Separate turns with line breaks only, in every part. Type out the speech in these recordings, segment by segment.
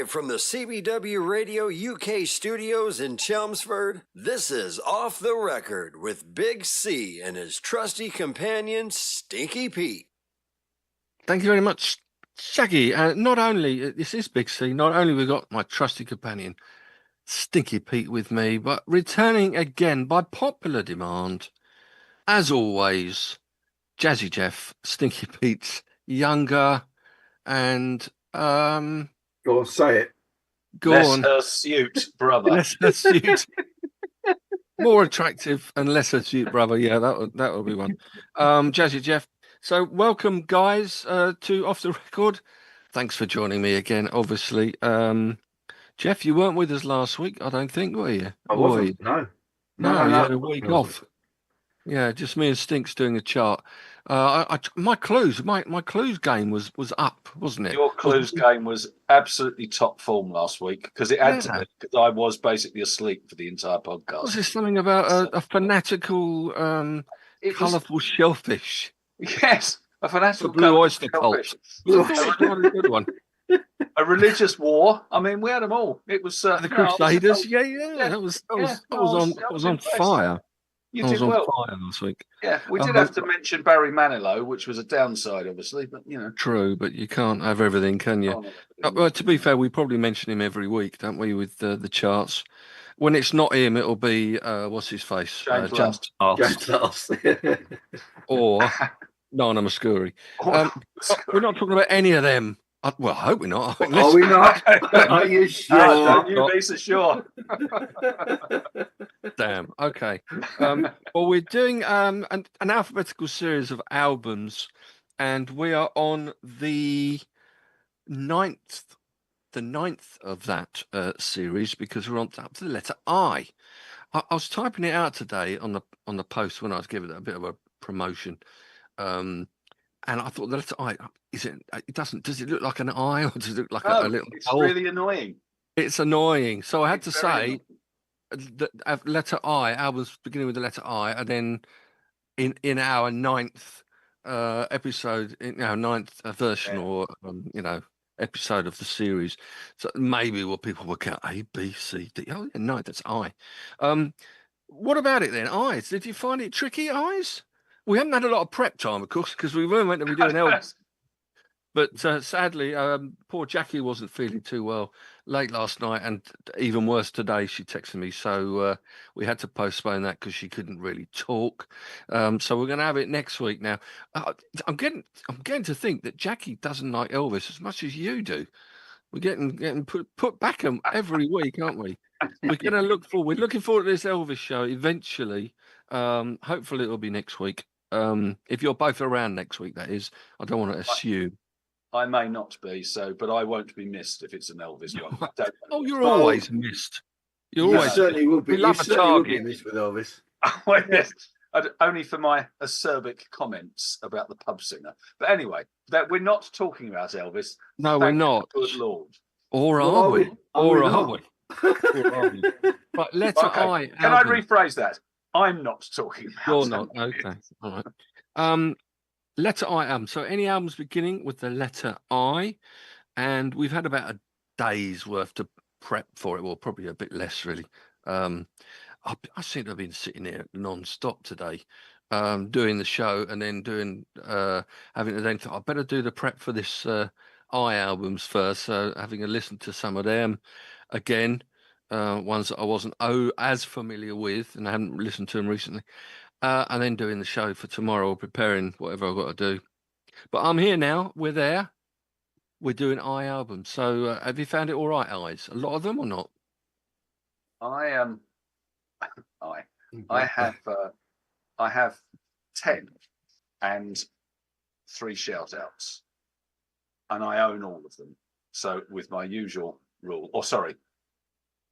From the CBW Radio UK studios in Chelmsford, this is Off the Record with Big C and his trusty companion, Stinky Pete.
Thank you very much, Shaggy. Not only, this is Big C, not only we got my trusty companion, Stinky Pete, with me, but returning again by popular demand, as always, Jazzy Jeff, Stinky Pete's younger and,
Go on, say it.
go
Less
on,
hirsute brother.
less hirsute, more attractive and less hirsute brother. Yeah, that will be one. Jazzy Jeff. So welcome, guys, to Off the Record. Thanks for joining me again, obviously. Jeff, you weren't with us last week, I don't think, were you?
I wasn't, no.
No, you had a week off. Yeah, just me and Stinks doing a chart. My clues game was up, wasn't it?
Your clues game was absolutely top form last week because it had to be, because I was basically asleep for the entire podcast.
Was there something about a fanatical, colourful shellfish?
Yes, a fanatical
blue oyster cult.
A good one. A religious war. I mean, we had them all. It was
the Crusaders. That was on fire.
You did well.
Fire last week.
Yeah, we did have to mention Barry Manilow, which was a downside, obviously, but you know.
True, but you can't have everything, can you? Well, to be fair, we probably mention him every week, don't we, with the charts? When it's not him, it'll be what's his face,
James
Last.
or Nana Muscuri. We're not talking about any of them. Well, I hope we're not.
Are we not? Are you sure?
Don't you be so sure.
Damn. Okay. Well, we're doing an alphabetical series of albums, and we are on the ninth of that series because we're up to the letter I. I was typing it out today on the post when I was giving it a bit of a promotion. And I thought the letter I, is it? It doesn't. Does it look like an I, or does it look like a little?
It's really annoying.
It's annoying. So I had to say that letter I, albums beginning with the letter I, and then in our ninth episode, in our ninth version, or episode of the series. So maybe what people will count A, B, C, D. Oh, yeah, no, that's I. What about it then? Eyes. Did you find it tricky, eyes? We haven't had a lot of prep time, of course, because we weren't meant to be doing Elvis. But sadly, poor Jackie wasn't feeling too well late last night, and even worse today, she texted me. So we had to postpone that because she couldn't really talk. So we're going to have it next week now. I'm getting to think that Jackie doesn't like Elvis as much as you do. We're getting put back every week, aren't we? We're going to we're looking forward to this Elvis show eventually. Hopefully it'll be next week. If you're both around next week, that is. I don't want to assume.
I may not be, but I won't be missed if it's an Elvis one.
You're always missed.
You certainly will be.
We love a target.
Missed with Elvis.
Well, yes. Only for my acerbic comments about the pub singer. But anyway, that we're not talking about Elvis.
No, we're not.
Good Lord.
Or are we? Or are we? But letter I.
Can I rephrase that? I'm not talking about.
You're not. Okay. All right. Letter I album. So any albums beginning with the letter I, and we've had about a day's worth to prep for it. Well, probably a bit less, really. I seem to have been sitting here non-stop today, doing the show and then having to then think, I better do the prep for this I albums first. So having a listen to some of them again. Ones that I wasn't as familiar with, and I haven't listened to them recently, and then doing the show for tomorrow, preparing whatever I've got to do. But I'm here now. We're there. We're doing I albums. So have you found it all right, Eyes? A lot of them or not?
I have 10 and 3 shout outs, and I own all of them. So with my usual rule,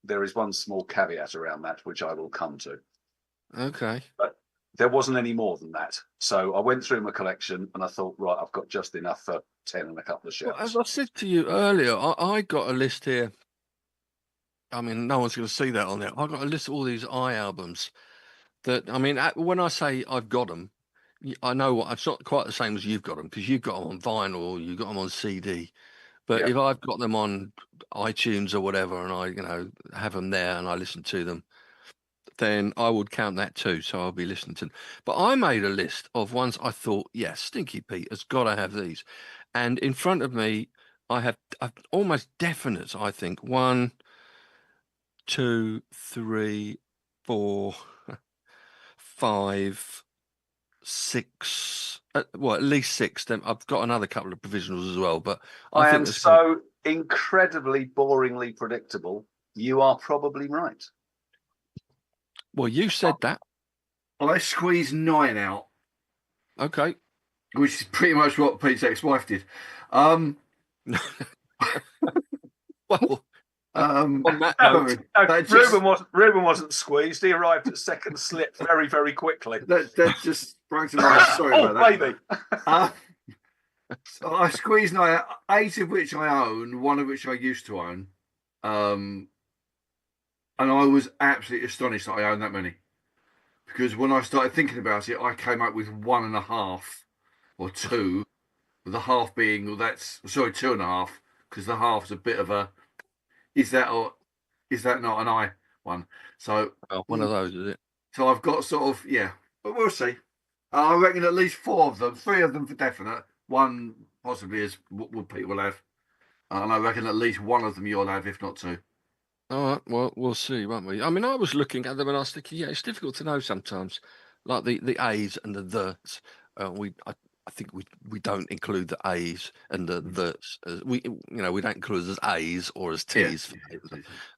there is one small caveat around that, which I will come to.
Okay.
But there wasn't any more than that. So I went through my collection and I thought, right, I've got just enough for 10 and a couple of shouts.
Well, as I said to you earlier, I got a list here. I mean, no one's going to see that on there. I got a list of all these I albums that, I mean, when I say I've got them, I know it's not quite the same as you've got them, because you've got them on vinyl, you've got them on CD. But
Yeah.
if I've got them on iTunes or whatever, and I, have them there and I listen to them, then I would count that too. So I'll be listening to them. But I made a list of ones I thought, yes, Stinky Pete has got to have these. And in front of me, I have almost definite, I think, 1, 2, 3, 4, 5, 6. Well, at least 6. Then I've got another couple of provisionals as well. But I
I
think
am
there's
so incredibly boringly predictable. You are probably right.
well, you said that.
I squeezed 9 out,
Okay.
which is pretty much what Pete's ex-wife did.
Well, on that
No,
note,
Ruben wasn't squeezed. He arrived at second slip very, very quickly.
that just sprang to mind. Sorry about that.
Baby.
So I squeezed 9 out, 8 of which I own, 1 of which I used to own. And I was absolutely astonished that I own that many. Because when I started thinking about it, I came up with 1.5 or 2, with the half being, 2.5, because the half's a bit of a, is that not an I one? So
one of those, is it?
So I've got sort of, but we'll see. I reckon at least 4 of them, 3 of them for definite, 1 possibly is what Pete will have. And I reckon at least 1 of them you'll have, if not 2.
All right, well, we'll see, won't we? I mean, I was looking at them and I was thinking, it's difficult to know sometimes, like the A's and the ths. I think we don't include the A's and the ths. We don't include as A's or as T's.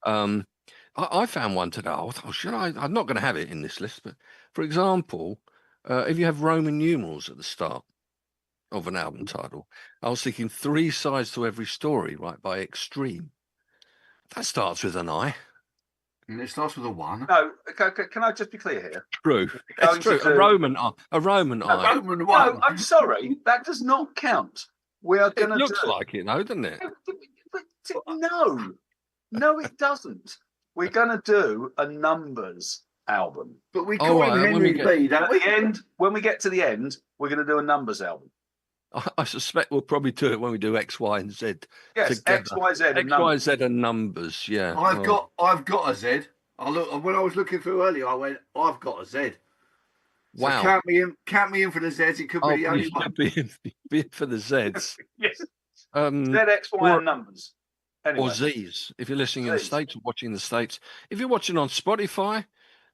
I found one today. I thought, should I? I'm not going to have it in this list, but for example, if you have Roman numerals at the start of an album title, I was thinking 3 sides to every story, right, by Extreme. That starts with an I.
And it starts with a 1.
No, can I just be clear here?
True. It's true. A Roman I. A Roman I.
Roman 1.
No, I'm sorry. That does not count. We are going to.
It looks like it, though, doesn't it?
No, it doesn't. We're going to do a numbers album.
But we call him Henry B, don't we?
When we get to the end, we're going to do a numbers album.
I suspect we'll probably do it when we do X, Y, and Z.
Yes,
together.
X, Y, Z, and
X, Y, Z, and numbers. Yeah.
I've got a Z. When I was looking through earlier, I went, I've got a Z. So
wow.
Count me in for the Zs. It could be the only one.
Be in for the Zs.
Yes. Z, X, Y, and numbers. Anyway.
Or Zs. If you're listening in the States or watching in the States. If you're watching on Spotify,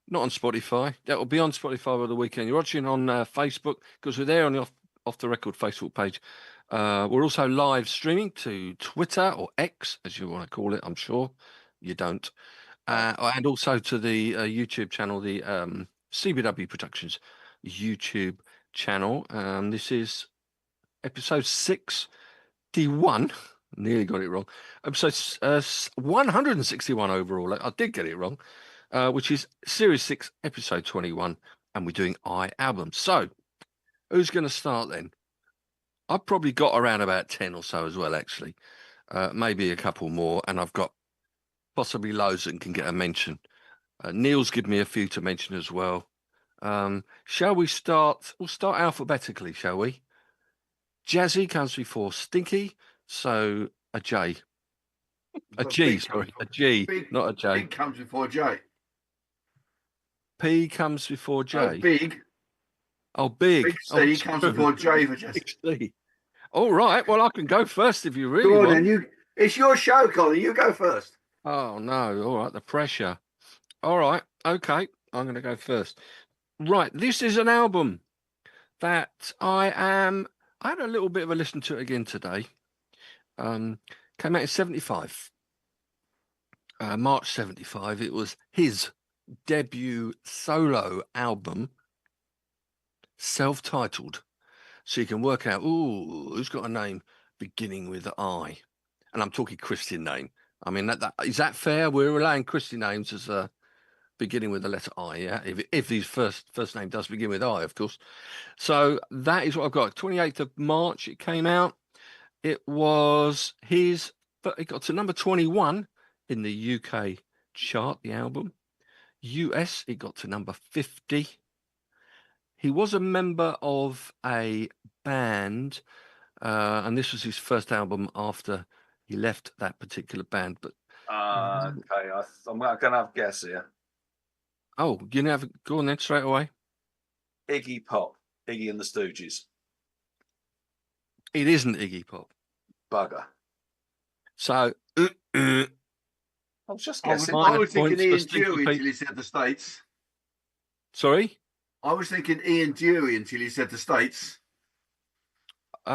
not on Spotify, that will be on Spotify over the weekend. You're watching on Facebook, because we're there on the Off the Record Facebook page. We're also live streaming to Twitter or X, as you want to call it. I'm sure you don't. And also to the YouTube channel, the CBW Productions YouTube channel. This is episode 61. Nearly got it wrong. Episode 161 overall. I did get it wrong, which is Series 6, Episode 21. And we're doing I albums. So, who's going to start then? I've probably got around about 10 or so as well, actually. Maybe a couple more. And I've got possibly loads that can get a mention. Neil's given me a few to mention as well. Shall we start? We'll start alphabetically, shall we? Jazzy comes before Stinky. So a J. A G, sorry. A G, not a J.
Big comes before J.
P comes before J.
Big.
Oh, big.
Big C comes before J for Jesse.
Big C. All right. Well, I can go first if you really
Go on,
want.
then. It's your show, Colin. You go first.
Oh, no. All right. The pressure. All right. Okay. I'm going to go first. Right. This is an album that I had a little bit of a listen to it again today. Came out in 75. March 75. It was his debut solo album, self-titled. So you can work out, who's got a name beginning with I? And I'm talking Christian name. I mean, is that fair? We're allowing Christian names as beginning with the letter I, yeah? If his first name does begin with I, of course. So that is what I've got. 28th of March, it came out. It was it got to number 21 in the UK chart, the album. US, it got to number 50. He was a member of a band, and this was his first album after he left that particular band. But
Okay, I'm going to have a guess here.
oh, you never go on then straight away.
Iggy Pop, Iggy and the Stooges.
It isn't Iggy Pop.
Bugger.
So
I was just
I was,
guessing.
I was thinking
Points for
Ian
Stinky
Dury
Pete.
until he said the States.
Sorry.
I was thinking Ian Dury until he said the States.
Did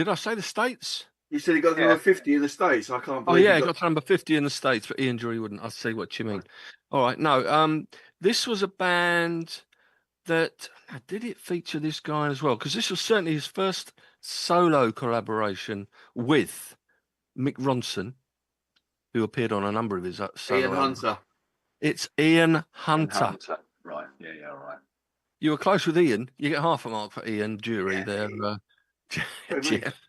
I say the States?
You said he got to number 50 in the States. I can't
Oh
believe
yeah,
he
he got to number 50 in the States, but Ian Dury wouldn't. I see what you mean. All right, no. This was a band that did it feature this guy as well, because this was certainly his first solo collaboration with Mick Ronson, who appeared on a number of his solo
Ian
albums.
Hunter.
It's Ian Hunter.
Right. Yeah. Right.
You were close with Ian. You get half a mark for Ian Dury there, Jeff.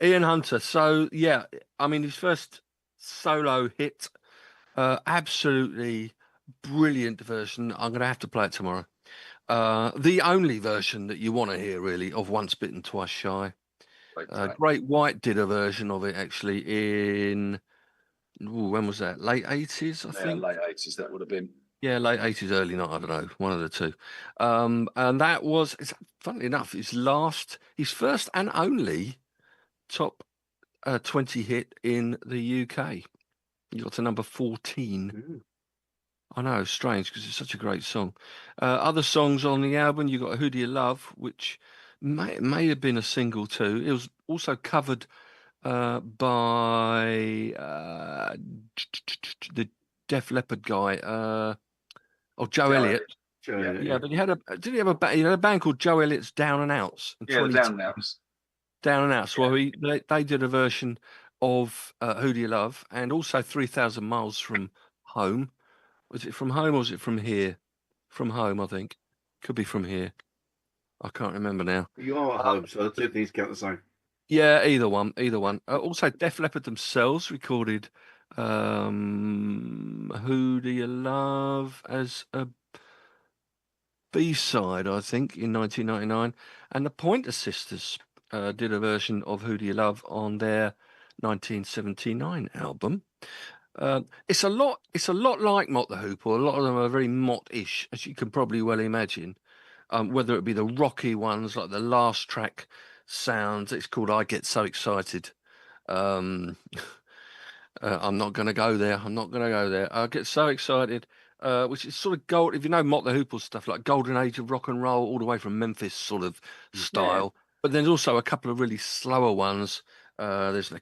Ian Hunter. So yeah, I mean his first solo hit, absolutely brilliant version. I'm going to have to play it tomorrow. The only version that you want to hear really of Once Bitten, Twice Shy. Great White did a version of it actually in when was that? Late 80s, I think.
Late 80s. That would have been.
Yeah, late 80s, early 90s, I don't know, one of the two. And that was, funnily enough, his first and only top 20 hit in the UK. You got to number 14. I know, strange because it's such a great song. Other songs on the album, you got Who Do You Love, which may have been a single too. It was also covered by the Def Leppard guy. Joe Elliott. Yeah, but he had a band called Joe Elliott's Down and Outs.
Yeah, Down and Outs.
Down and Outs. Well, they did a version of Who Do You Love, and also 3,000 Miles from Home. Was it from home or was it from here? From home, I think. Could be from here. I can't remember now.
You are at home, so the two things count the same.
Yeah, either one. Also, Def Leppard themselves recorded Who Do You Love as a B-side, I think, in 1999. And the Pointer Sisters did a version of Who Do You Love on their 1979 album. It's a lot like Mott the Hoople. A lot of them are very Mott-ish, as you can probably well imagine. Whether it be the rocky ones, like the last track sounds, it's called I Get So Excited. I'm not going to go there. I get so excited, which is sort of gold. If you know Mott the Hoople stuff, like Golden Age of Rock and Roll, all the way from Memphis sort of style. But there's also a couple of really slower ones. There's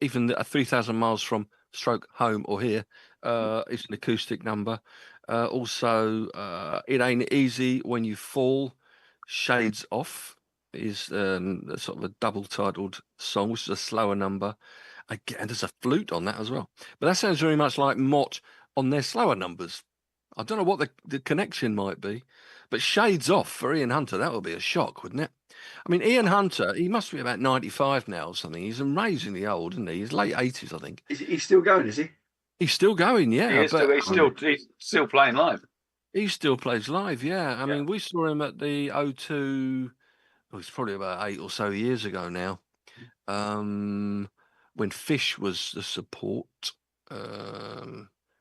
even 3,000 Miles from Stroke Home or Here. It's an acoustic number. Also, It Ain't Easy When You Fall, Shades Off is sort of a double-titled song, which is a slower number. And there's a flute on that as well. But that sounds very much like Mott on their slower numbers. I don't know what the connection might be, but Shades Off for Ian Hunter, that would be a shock, wouldn't it? I mean, Ian Hunter, he must be about 95 now or something. He's amazingly old, isn't he? He's late 80s, I think.
He's still going, is he?
He's still going, yeah.
He's still playing live.
He still plays live, yeah. I mean, we saw him at the O2, it's probably about 8 or so years ago now. When Fish was the support.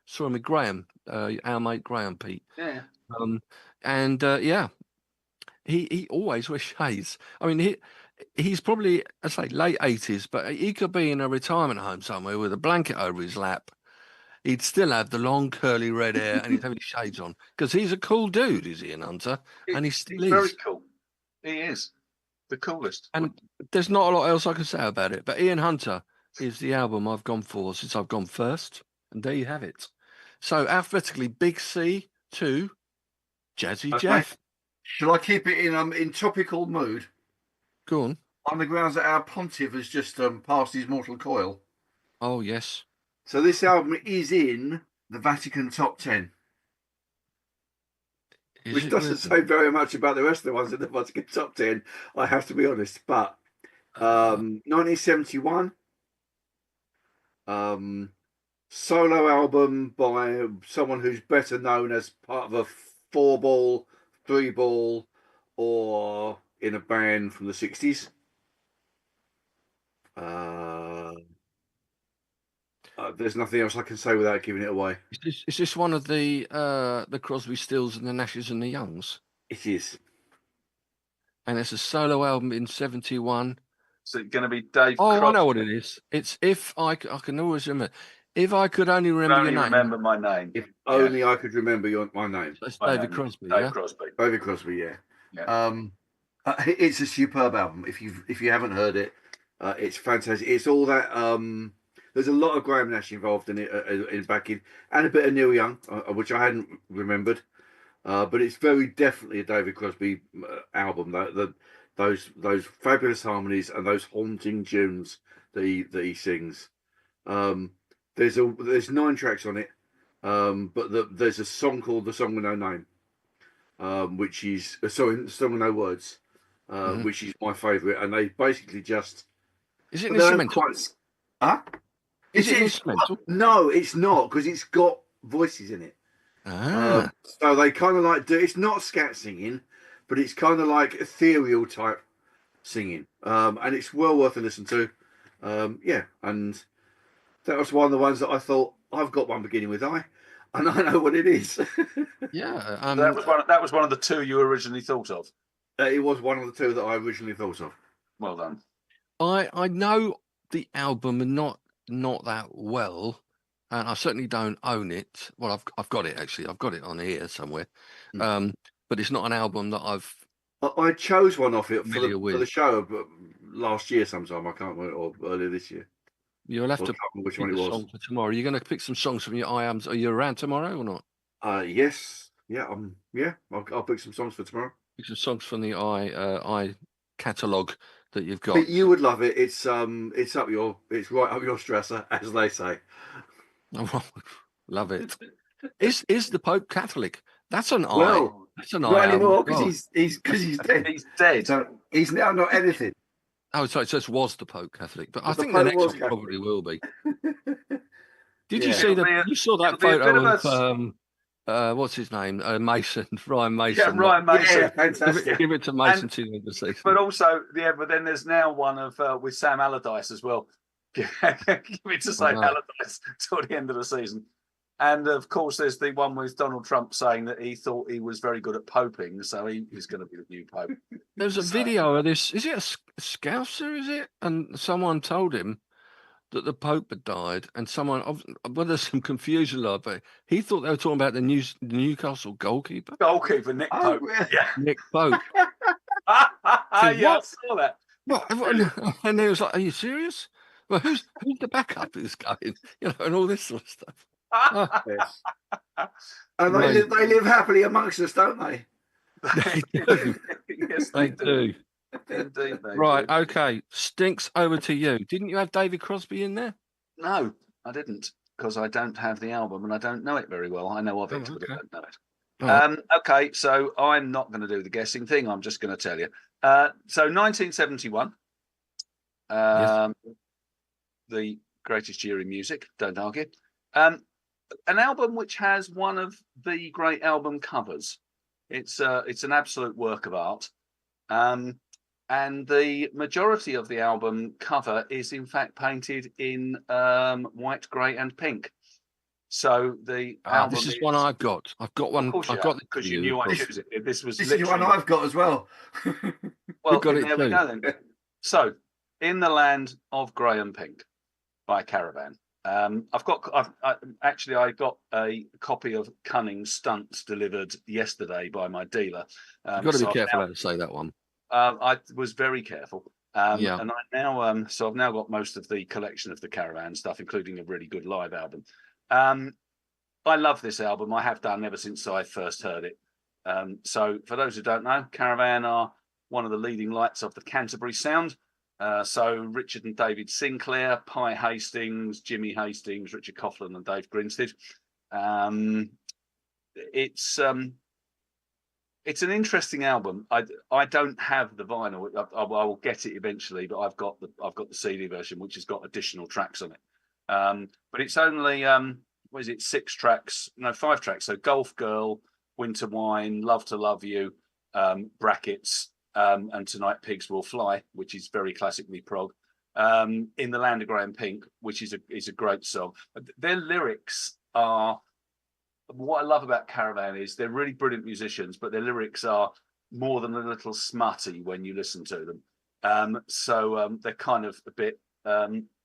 Saw him with Graham, our mate Graham, Pete.
Yeah.
He always wears shades. I mean, he's probably, I say, late 80s, but he could be in a retirement home somewhere with a blanket over his lap. He'd still have the long curly red hair and he'd have his shades on because he's a cool dude, is Ian Hunter? And he's
very cool. He is the coolest.
And there's not a lot else I can say about it. But Ian Hunter is the album I've gone for since I've gone first. And there you have it. So alphabetically, Big C to Jazzy Jeff.
Shall I keep it in topical mood?
Go on.
On the grounds that our pontiff has just passed his mortal coil.
Oh, yes.
So this album is in the Vatican top 10. Which doesn't say very much about the rest of the ones in the Vatican top 10, I have to be honest. But 1971, solo album by someone who's better known as part of a 4-ball, 3-ball, or in a band from the 60s. There's nothing else I can say without giving it away.
Is this one of the Crosby, Stills and the Nashes and the Youngs?
It is.
And it's a solo album in '71.
Is it going to be Dave
Oh,
Crosby?
I know what it is. It's I can always remember. If I could only remember
Only
your name.
remember my name.
If only I could remember my name.
That's
My
David
name.
Crosby,
Dave
yeah?
Crosby.
David Crosby, yeah.
Yeah.
It's a superb album. If you haven't heard it, it's fantastic. It's all that. There's a lot of Graham Nash involved in it, in backing, and a bit of Neil Young, which I hadn't remembered. But it's very definitely a David Crosby album. Those fabulous harmonies and those haunting tunes that he sings. There's 9 tracks on it, but there's a song called "The Song with No Name," which is sorry, "The Song with No Words," which is my favourite. And they basically just
Is it an instrumental?
Huh?
Is it instrumental?
No, it's not, because it's got voices in it. So they kind of like do. It's not scat singing, but it's kind of like ethereal type singing, and it's well worth a listen to. Yeah, and that was one of the ones that I thought, I've got one beginning with I, and I know what it is.
Yeah,
that was one of the 2 you originally thought of.
It was one of the 2 that I originally thought of.
Well done.
I know the album and not that well, and I certainly don't own it. Well, I've got it actually. I've got it on here somewhere, but it's not an album that I've.
I chose one off it for
familiar
the show, but last year sometime, I can't remember, or earlier this year.
You'll have to
which
pick
one it
a
was.
song for tomorrow. You're going to pick some songs from your IAMs. Are you around tomorrow or not?
Yes. Yeah. I'll pick some songs for tomorrow.
Pick some songs from the I catalogue that you've got.
But you would love it. It's right up your stresser, as they say.
Love it. Is the Pope Catholic? That's an I.
Well,
that's an
not
I
anymore, because he's dead.
He's dead.
So he's now not anything.
Oh, sorry. So it was the Pope Catholic, but I
The
think the
Pope
next
was
one
Catholic.
probably will be. Did
Yeah.
you see you saw that
it'll be a
photo
bit
of what's his name? Mason, Ryan Mason.
Yeah, Ryan Mason.
Yeah, fantastic.
Give it to Mason to the end of the season.
But also, but then there's now one of with Sam Allardyce as well. Give it to Sam Allardyce till the end of the season. And of course, there's the one with Donald Trump saying that he thought he was very good at poping, so he was going to be the new pope.
There's a video of this. Is it a Scouser? Is it? And someone told him that the Pope had died, and well, there's some confusion, but he thought they were talking about the Newcastle goalkeeper.
Goalkeeper Nick Pope.
Really?
Yeah.
Nick Pope.
Yeah, I saw that.
What? And they was like, "Are you serious? Well, who's the backup is going? And all this sort of stuff."
Yes. And they live happily amongst us, don't they?
They do.
Yes,
They do.
Indeed, they
Right.
do.
Okay. Stinks, over to you. Didn't you have David Crosby in there?
No, I didn't, because I don't have the album and I don't know it very well. I know of it, but I don't know it.
Right.
Okay, so I'm not going to do the guessing thing. I'm just going to tell you. So 1971,
Yes.
the greatest year in music, don't argue. An album which has one of the great album covers. It's an absolute work of art. And the majority of the album cover is in fact painted in white, grey, and pink. So the album
this is one I've got. I've got one.
I've got because you knew I'd choose it. This was
This is one I've got as well.
well.
got it
There we
too.
go then. So, "In the Land of Grey and Pink" by Caravan. I got a copy of Cunning Stunts delivered yesterday by my dealer.
You've got to be careful how to say that one.
I was very careful.
Yeah.
And I now so I've now got most of the collection of the Caravan stuff, including a really good live album. I love this album. I have done ever since I first heard it. So for those who don't know, Caravan are one of the leading lights of the Canterbury sound. So Richard and David Sinclair, Pye Hastings, Jimmy Hastings, Richard Coughlin and Dave Grinstead. It's an interesting album. I don't have the vinyl. I will get it eventually, but I've got the CD version, which has got additional tracks on it. But it's only 6 tracks? No, 5 tracks. So "Golf Girl," "Winter Wine," "Love to Love You," brackets, and "Tonight Pigs Will Fly," which is very classically prog. In the Land of Grey and Pink, which is a great song. Their lyrics are, what I love about Caravan is they're really brilliant musicians, but their lyrics are more than a little smutty when you listen to them. So they're kind of a bit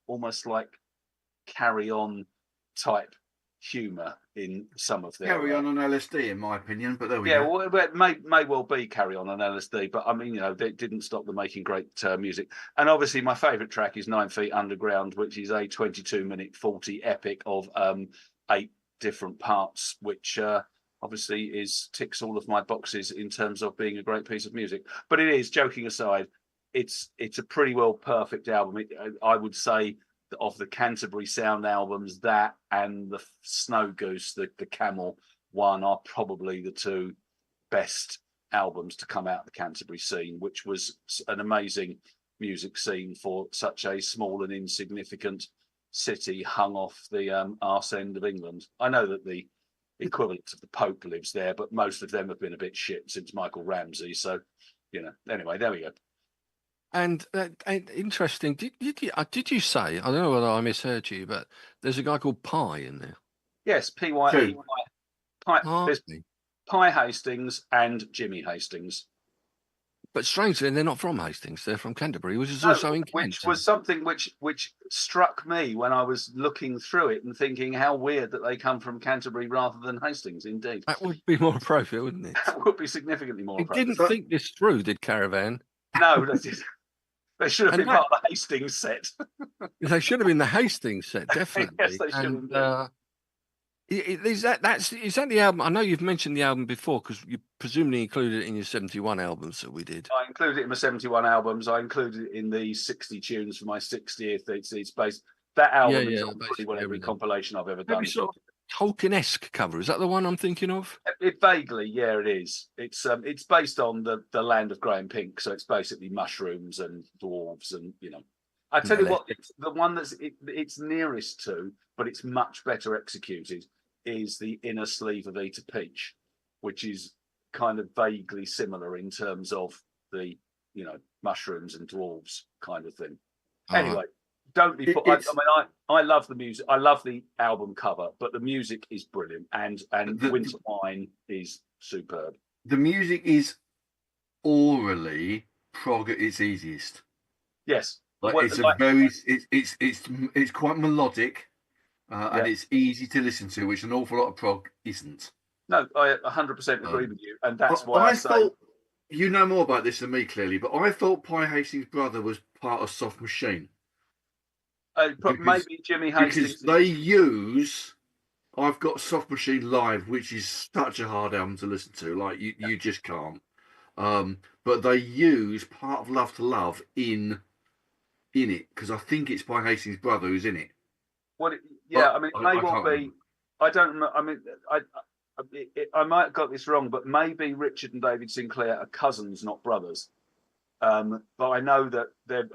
almost like Carry On type humour in some of their
Carry On LSD, in my opinion, but there we
yeah,
go.
well, it may well be Carry On LSD, but I mean, you know, they didn't stop them making great music. And obviously, my favourite track is 9 Feet Underground, which is a 22-minute 40 epic of 8 different parts, which obviously ticks all of my boxes in terms of being a great piece of music. But it is, joking aside, it's a pretty well perfect album. I would say of the Canterbury Sound albums, that and the Snow Goose, the Camel one, are probably the 2 best albums to come out of the Canterbury scene, which was an amazing music scene for such a small and insignificant city hung off the arse end of England. I know that the equivalent of the Pope lives there, but most of them have been a bit shit since Michael Ramsey. So, you know, anyway, there we go.
And interesting. Did you say? I don't know whether I misheard you, but there's a guy called Pye in there.
Yes, P-Y-E. There's
Pye.
Pye Hastings and Jimmy Hastings.
But strangely, they're not from Hastings. They're from Canterbury, which is also in Kent.
Which was something which struck me when I was looking through it and thinking how weird that they come from Canterbury rather than Hastings. Indeed,
That would be more appropriate, wouldn't it?
that would be significantly more
They
appropriate.
didn't think this through, did Caravan?
No, they did. They should have
And
been part of the Hastings set.
They should have been the Hastings set, definitely.
Yes, they should have been.
Is that the album? I know you've mentioned the album before because you presumably included it in your 71 albums that we did.
I included it in my 71 albums. I included it in the 60 tunes for my 60th. It's based. That album is on pretty well every compilation I've ever done.
Maybe sort of Tolkien-esque cover. Is that the one I'm thinking of?
It vaguely, yeah, it is. It's based on the Land of Grey and Pink, so it's basically mushrooms and dwarves, and you know. I tell you what, the one it's nearest to, but it's much better executed, is the Inner Sleeve of Eater Peach, which is kind of vaguely similar in terms of the, you know, mushrooms and dwarves kind of thing. Anyway, don't be put. I love the music. I love the album cover, but the music is brilliant, and Winter Wine is superb.
The music is orally prog at its easiest.
Yes,
it's quite melodic, and it's easy to listen to, which an awful lot of prog isn't.
No, I 100% agree with you, and that's why I say.
Thought, you know more about this than me, clearly, but I thought Pye Hastings' brother was part of Soft Machine.
Maybe Jimmy Hastings.
Because they use, I've got Soft Machine Live, which is such a hard album to listen to. Like you just can't. But they use Part of Love to Love in it because I think it's Pye Hastings' brother who's in it.
Well, yeah, I mean, it may well be. I don't know. I mean, I might have got this wrong, but maybe Richard and David Sinclair are cousins, not brothers. But I know that they're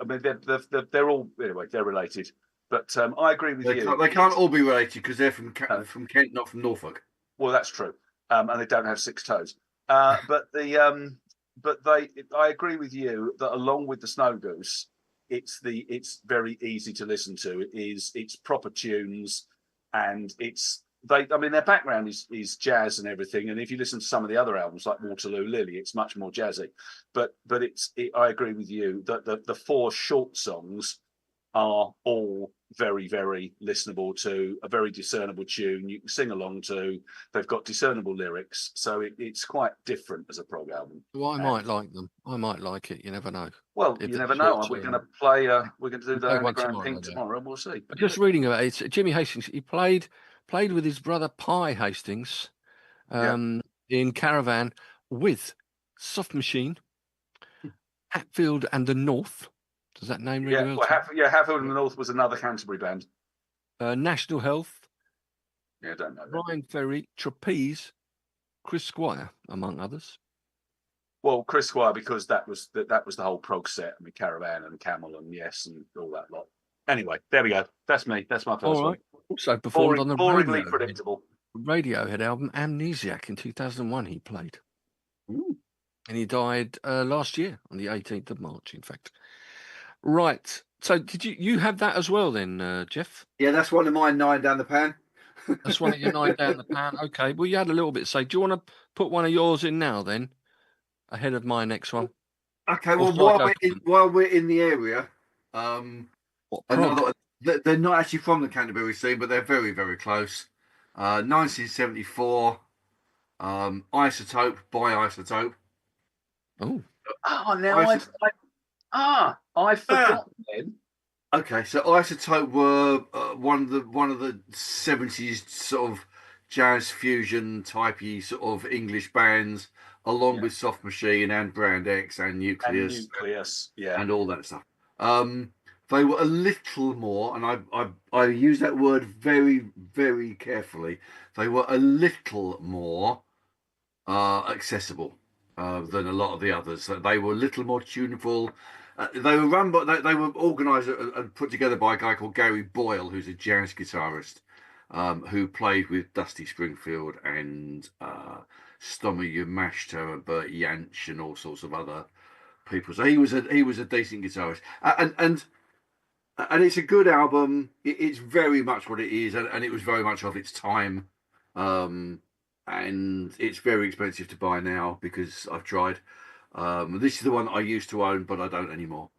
all, anyway, they're related. But I agree with you.
They can't all be related because they're from Kent, not from Norfolk.
Well, that's true, and they don't have 6 toes. But I agree with you that along with the Snow Goose, it's very easy to listen to. It's proper tunes, and their background is jazz and everything. And if you listen to some of the other albums like Waterloo Lily, it's much more jazzy. But I agree with you that the 4 short songs are all very, very listenable to, a very discernible tune. You can sing along to. They've got discernible lyrics, so it's quite different as a prog album.
Well, I might like them. I might like it. You never know.
Well, you never know. We're going to play. We're going to do the Underground Pink tomorrow. We'll see.
Just reading about it, Jimmy Hastings. He played with his brother Pye Hastings in Caravan with Soft Machine, Hatfield and the North. Does that name ring a bell?
Hatfield and the North was another Canterbury band.
National Health.
Yeah, I don't know.
Ryan Ferry, Trapeze, Chris Squire, among others.
Well, Chris Squire, because that was the whole prog set. I mean, Caravan and Camel and Yes and all that lot. Anyway, there we go. That's me. That's my first one.
Also performed on the
boringly predictable
Radiohead album Amnesiac in 2001. He played.
Ooh.
And he died last year on the 18th of March, in fact. Right. So did you have that as well then, Jeff?
Yeah, that's one of mine, 9 down the pan.
That's one of your 9 down the pan. Okay. Well, you had a little bit to say. Do you want to put one of yours in now then, ahead of my next one?
Okay,
Or
well,
shall I go
while we're in the area,
what,
another
prog?
they're not actually from the Canterbury scene, but they're very, very close. 1974, Isotope by Isotope.
Oh,
Oh, now I've forgotten then.
Okay, so Isotope were one of the 70s sort of jazz fusion typey sort of English bands, along with Soft Machine and Brand X and
And
Nucleus
Nucleus, yeah.
and all that stuff. They were a little more, and I use that word very, very carefully. They were a little more accessible than a lot of the others. So they were a little more tuneful. They were run, but they were organised and put together by a guy called Gary Boyle, who's a jazz guitarist who played with Dusty Springfield and Stomy Yamashita and Bert Jansch and all sorts of other people. So he was a decent guitarist, and it's a good album. It's very much what it is, and it was very much of its time. And it's very expensive to buy now because I've tried. This is the one that I used to own, but I don't anymore.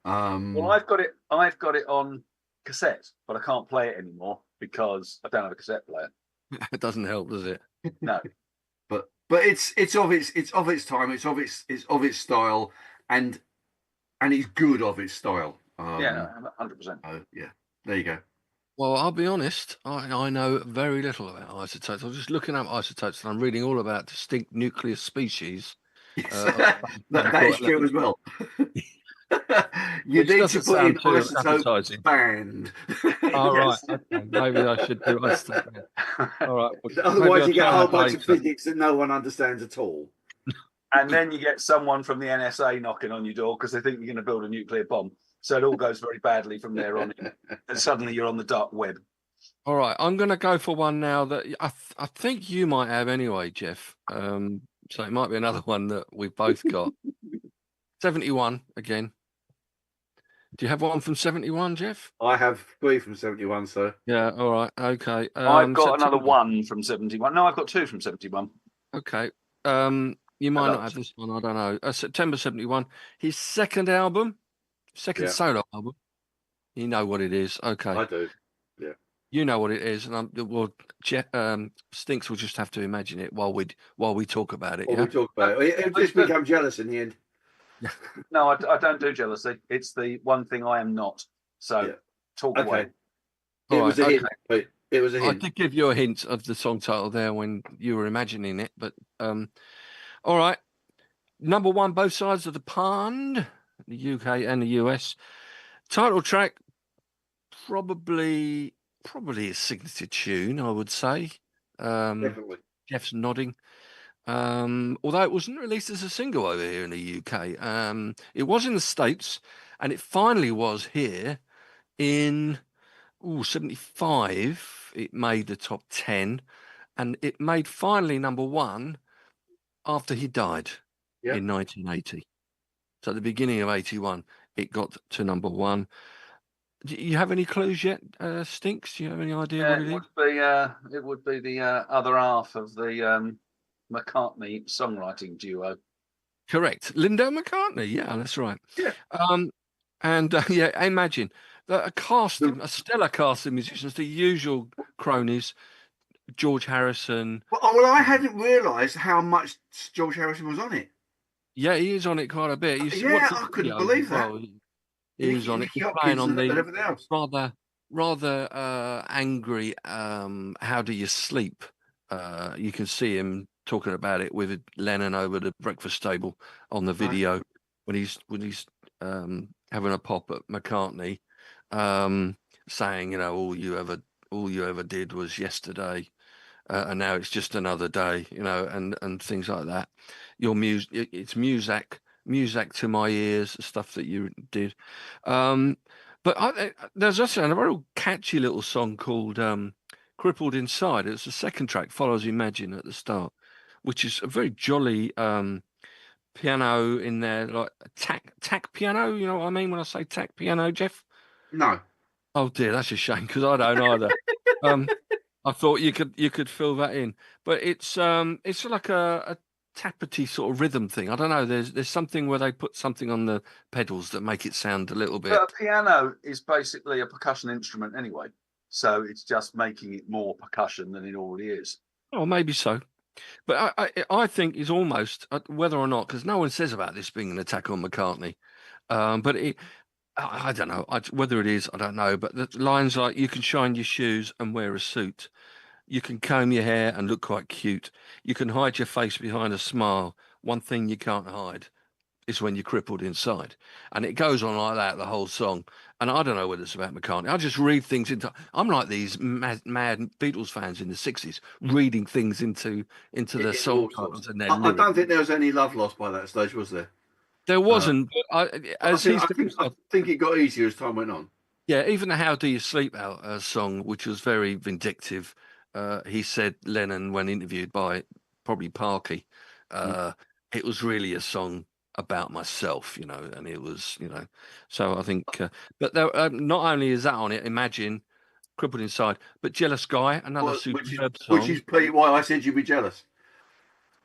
Well, I've got it on cassette, but I can't play it anymore because I don't have a cassette player.
it doesn't help, does it?
No.
but it's of its time. It's of its style, and it's good of its style.
Yeah, 100%.
Yeah, there you go.
Well, I'll be honest, I know very little about isotopes. I'm just looking up isotopes and I'm reading all about distinct nuclear species.
Yes, that is true as well. You
Which
need to
doesn't
put in
sound too
isotope
appetizing.
band.
All right,
Yes.
okay. Maybe I should do isotope. All right. Well, maybe
Otherwise,
I'll
you get a
try
whole
that
bunch of
later.
physics that no one understands at all.
And then you get someone from the NSA knocking on your door because they think you're going to build a nuclear bomb. So it all goes very badly from there on in. And suddenly you're on the dark web.
All right, I'm going to go for one now that I think you might have anyway, Jeff. So it might be another one that we've both got. 71 again. Do you have one from 71, Jeff?
I have 3 from 71, so
Yeah, all right, okay.
I've got
September.
another one from 71. No, I've got 2 from 71.
Okay. You might not have this one, I don't know. September 71. His second album, solo album. You know what it is. Okay.
I do. Yeah.
You know what it is, and Stinks will just have to imagine it while we talk about it.
We talk about it. It'll just become jealous in the end.
No, I don't do jealousy. It's the one thing I am not. So talk away.
It was a hint. It was a hint.
I did give you a hint of the song title there when you were imagining it, but all right. Number 1, both sides of the pond, the UK and the US. Title track, probably a signature tune, I would say.
Definitely.
Jeff's nodding. Although it wasn't released as a single over here in the UK. It was in the States, and it finally was here in 75. It made the top 10, and it made finally number 1 after he died in 1980. So at the beginning of 81, it got to number 1. Do you have any clues yet, Stinks? Do you have any idea what it is?
It would be the other half of the McCartney songwriting duo.
Correct. Linda McCartney. Yeah, that's right.
Yeah.
Imagine a stellar cast of musicians, the usual cronies, George Harrison.
Well, I hadn't realised how much George Harrison was on it.
Yeah, he is on it quite a bit.
I couldn't believe that.
Well, he was on it. He's playing on the rather angry How Do You Sleep? You can see him talking about it with Lennon over the breakfast table on the video when he's having a pop at McCartney, saying, all you ever did was yesterday, and now it's just another day, and things like that. Your music, it's music to my ears, the stuff that you did. But there's also a very catchy little song called Crippled Inside. It's the second track, follows Imagine at the start, which is a very jolly piano in there, like tack piano. You know what I mean when I say tack piano, Jeff?
No.
Oh dear, that's a shame because I don't either. Um, I thought you could fill that in, but it's like a tappety sort of rhythm thing. I don't know. There's something where they put something on the pedals that make it sound a little
But a
bit.
piano is basically a percussion instrument anyway, so it's just making it more percussion than it already is.
Oh, maybe so. But I think it's almost whether or not, because no one says about this being an attack on McCartney. But I don't know whether it is. I don't know. But the lines like "You can shine your shoes and wear a suit. You can comb your hair and look quite cute. You can hide your face behind a smile. One thing you can't hide is when you're crippled inside." And it goes on like that the whole song. And I don't know whether it's about McCartney. I just read things into. I'm like these mad Beatles fans in the '60s, reading things into the
Into
song
all sorts.
titles and their
I
lyrics.
don't think there was any love lost by that stage, was there?
There
Uh,
wasn't, but
I
as
think
he
I
said
think I
himself,
think it got easier as time went on.
yeah, even the "How Do You Sleep Out" song, which was very vindictive, he said Lennon, when interviewed by probably Parky,
Mm.
uh, it was really a song about myself, and it was, so I think, but there, not only is that on it, Imagine, Crippled Inside, but Jealous Guy, another
Well, which is
superb
which
song.
is Pete, why I said you'd be jealous.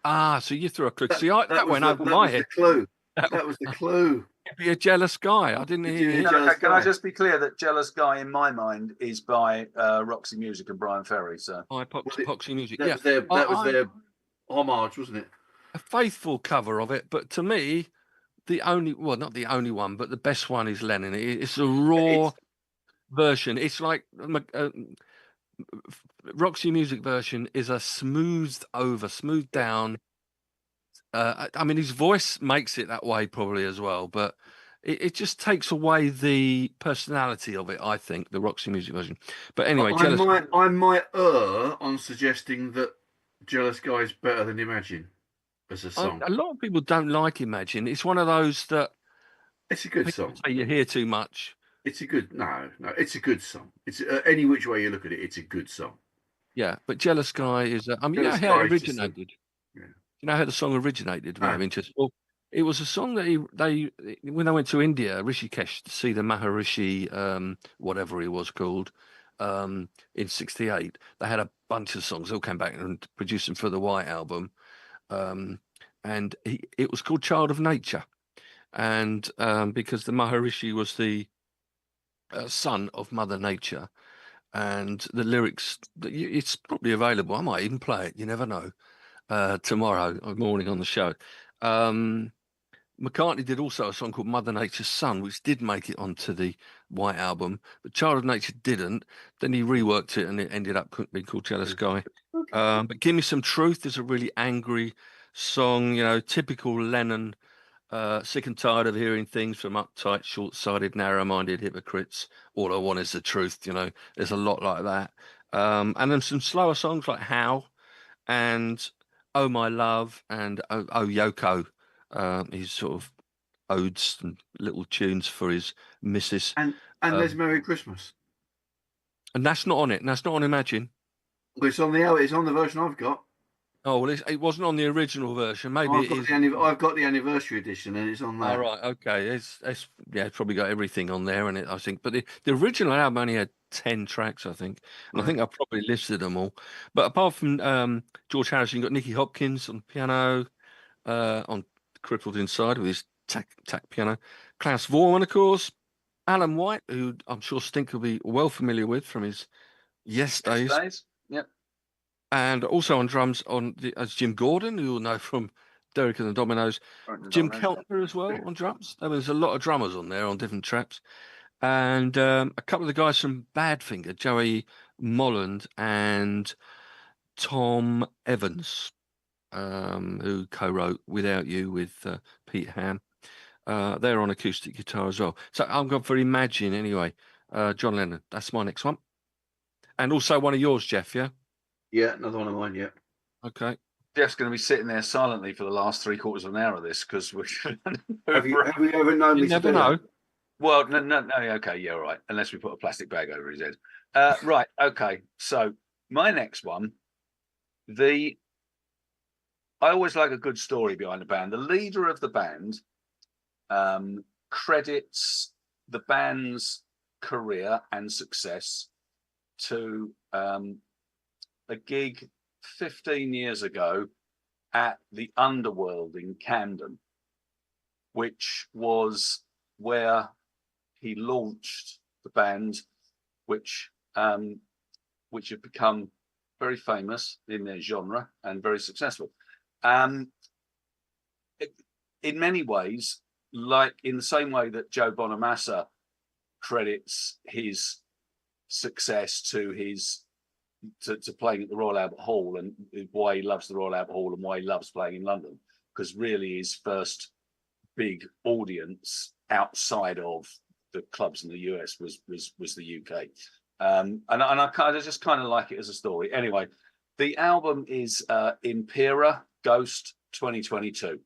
Ah, so you threw a clue.
That
See, that went over
that
my
was the
head.
clue.
That
That was the clue.
would be a jealous guy. I didn't
To be a
hear.
jealous
Can I
guy.
just be clear that "Jealous Guy" in my mind is by Roxy Music and Brian Ferry? So
Was
Poxy Music.
that
Yeah,
was their that was
I,
their homage, wasn't it?
a faithful cover of it, but to me, the only, well, not the only one, but the best one is Lennon. It's a raw
It's
version. It's like Roxy Music version is a smoothed down. I mean, his voice makes it that way probably as well, but it just takes away the personality of it. I think the Roxy Music version. But anyway, jealous.
I might err on suggesting that Jealous Guy is better than Imagine as a song.
A lot of people don't like Imagine. It's one of those that
It's a good
people
song.
say you hear too much.
It's a good no. It's a good song. It's any which way you look at it, it's a good song.
Yeah, but Jealous Guy is. I mean, you know
Jealous
how it
Guy is just
originated.
yeah.
You know how the song originated? May
No.
have interest. Well, it was a song that they when they went to India, Rishikesh, to see the Maharishi, whatever he was called, in '68. They had a bunch of songs. They all came back and produced them for the White Album, um, and it was called "Child of Nature," and because the Maharishi was the son of Mother Nature, and the lyrics, it's probably available. I might even play it. You never know. Tomorrow morning on the show. Um, McCartney did also a song called Mother Nature's Son, which did make it onto the White Album, but Child of Nature didn't. Then he reworked it and it ended up being called Jealous Guy. But Give Me Some Truth is a really angry song, typical Lennon. Sick and tired of hearing things from uptight, short-sighted, narrow-minded hypocrites. All I want is the truth, There's a lot like that. And then some slower songs like How and Oh My Love and Oh Yoko. He's sort of odes and little tunes for his missus.
And there's
Um,
Merry Christmas.
and that's not on it. That's not on Imagine.
Well, it's on the version I've got.
Oh, well, it wasn't on the original version. Maybe it is.
I've got the anniversary edition, and it's on
All
there.
right, okay. It's probably got everything on there, and I think. But the original album only had 10 tracks, I think, and I
Right.
think I probably listed them all. But apart from George Harrison, you got Nicky Hopkins on piano, on Crippled Inside with his tack piano. Klaus Vormann, of course. Alan White, who I'm sure Stink will be well familiar with from his Yes days.
Yep.
And also on drums as Jim Gordon, who you'll know from Derek and the Dominoes. Jim Keltner as well on drums. There was a lot of drummers on there on different tracks. And a couple of the guys from Badfinger, Joey Molland and Tom Evans, who co-wrote Without You with Pete Ham. They're on acoustic guitar as well. So I'm going for Imagine anyway. John Lennon. That's my next one. And also one of yours, Jeff, yeah?
Yeah, another one of mine. Yeah.
Okay.
Jeff's going to be sitting there silently for the last 3/4 of an hour of this because we're.
Have you ever known
You
me to
never
do
know.
that?
Well, no. Okay, yeah, all right. Unless we put a plastic bag over his head. Right. Okay. So my next one, I always like a good story behind the band. The leader of the band credits the band's career and success to a gig 15 years ago at the Underworld in Camden, which was where he launched the band, which have become very famous in their genre and very successful. In many ways, like in the same way that Joe Bonamassa credits his success to playing at the Royal Albert Hall, and why he loves the Royal Albert Hall and why he loves playing in London, because really his first big audience outside of the clubs in the US was the UK. And I just kind of like it as a story. Anyway, the album is Impera Ghost 2022.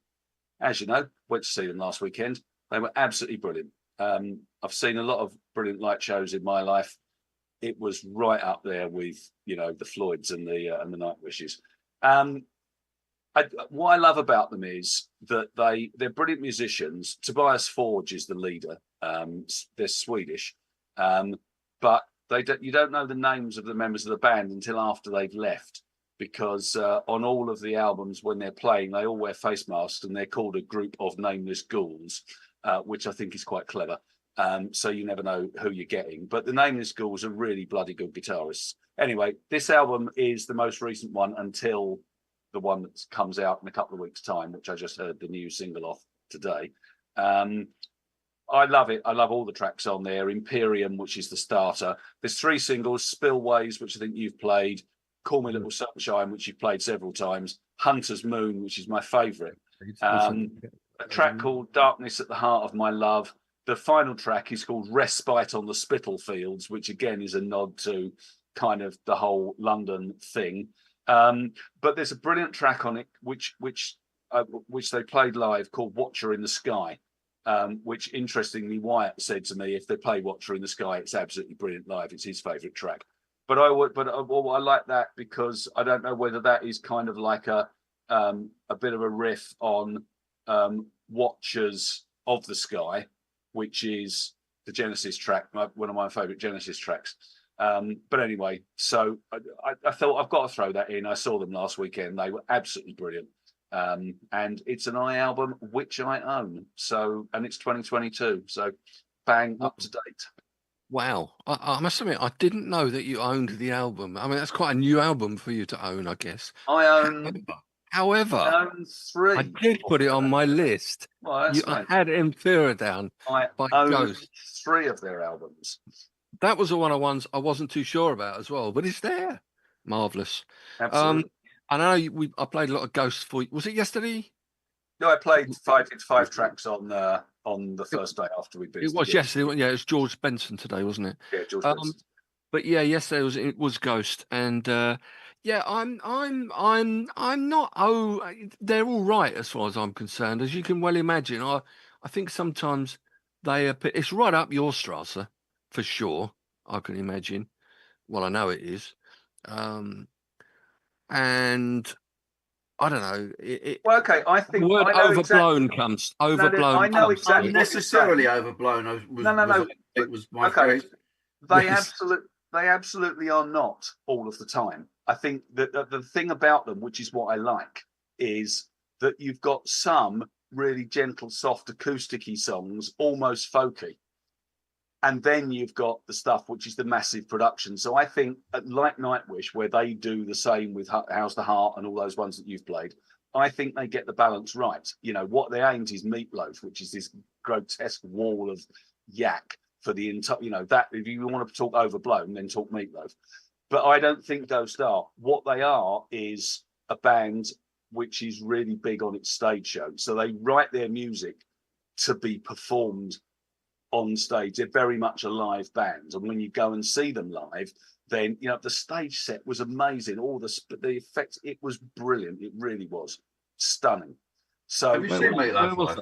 As you know, went to see them last weekend. They were absolutely brilliant. I've seen a lot of brilliant light shows in my life. It was right up there with, you know, the Floyds and the Nightwishes. What I love about them is that they're brilliant musicians. Tobias Forge is the leader. They're Swedish, but you don't know the names of the members of the band until after they've left, because on all of the albums when they're playing, they all wear face masks and they're called a group of nameless ghouls, which I think is quite clever. So you never know who you're getting. But the Nameless Ghouls are really bloody good guitarists. Anyway, this album is the most recent one until the one that comes out in a couple of weeks' time, which I just heard the new single off today. I love it. I love all the tracks on there. Imperium, which is the starter. There's 3 singles: Spillways, which I think you've played; Call Me Little Sunshine, which you've played several times; Hunter's Moon, which is my favourite. A track called Darkness at the Heart of My Love. The final track is called Respite on the Spitalfields, which again is a nod to kind of the whole London thing. But there's a brilliant track on it, which they played live, called Watcher in the Sky. Which interestingly, Wyatt said to me, if they play Watcher in the Sky, it's absolutely brilliant live. It's his favourite track. But I like that because I don't know whether that is kind of like a bit of a riff on Watchers of the Sky, which is the Genesis track, one of my favourite Genesis tracks. But anyway, so I thought I've got to throw that in. I saw them last weekend. They were absolutely brilliant. And it's an I album, which I own. So, and it's 2022. So bang, up to date.
Wow. I must admit, I didn't know that you owned the album. I mean, that's quite a new album for you to own, I guess.
I own
However,
3.
I did put it on my list.
Well,
I had Impera down
I
by
own
Ghost.
3 of their albums.
That was one of the ones I wasn't too sure about as well, but it's there. Marvellous.
Absolutely.
I know I played a lot of Ghosts for you. Was it yesterday?
No, I played 5 tracks on the first day after we'd been.
It was yesterday. Yeah, it was George Benson today, wasn't it?
Yeah, George Benson.
But yeah, yesterday it was Ghost, and yeah, I'm not. Oh, they're all right as far as I'm concerned. As you can well imagine, I think sometimes it's right up your Strasse for sure. I can imagine. Well, I know it is. And I don't know.
Well, okay, I think
the word overblown comes overblown.
I know
comes
exactly.
Unnecessarily overblown.
No.
It was my
okay.
phrase.
They absolutely are not all of the time. I think that the thing about them, which is what I like, is that you've got some really gentle, soft, acoustic-y songs, almost folky. And then you've got the stuff which is the massive production. So I think, like Nightwish, where they do the same with How's the Heart and all those ones that you've played, I think they get the balance right. You know, what they aimed is Meatloaf, which is this grotesque wall of yak for the entire, you know, that if you want to talk overblown, then talk Meatloaf. But I don't think Ghost are. What they are is a band which is really big on its stage show. So they write their music to be performed on stage. They're very much a live band, and when you go and see them live, then you know the stage set was amazing. All the effects, it was brilliant. It really was stunning. So
have you seen Meatloaf live?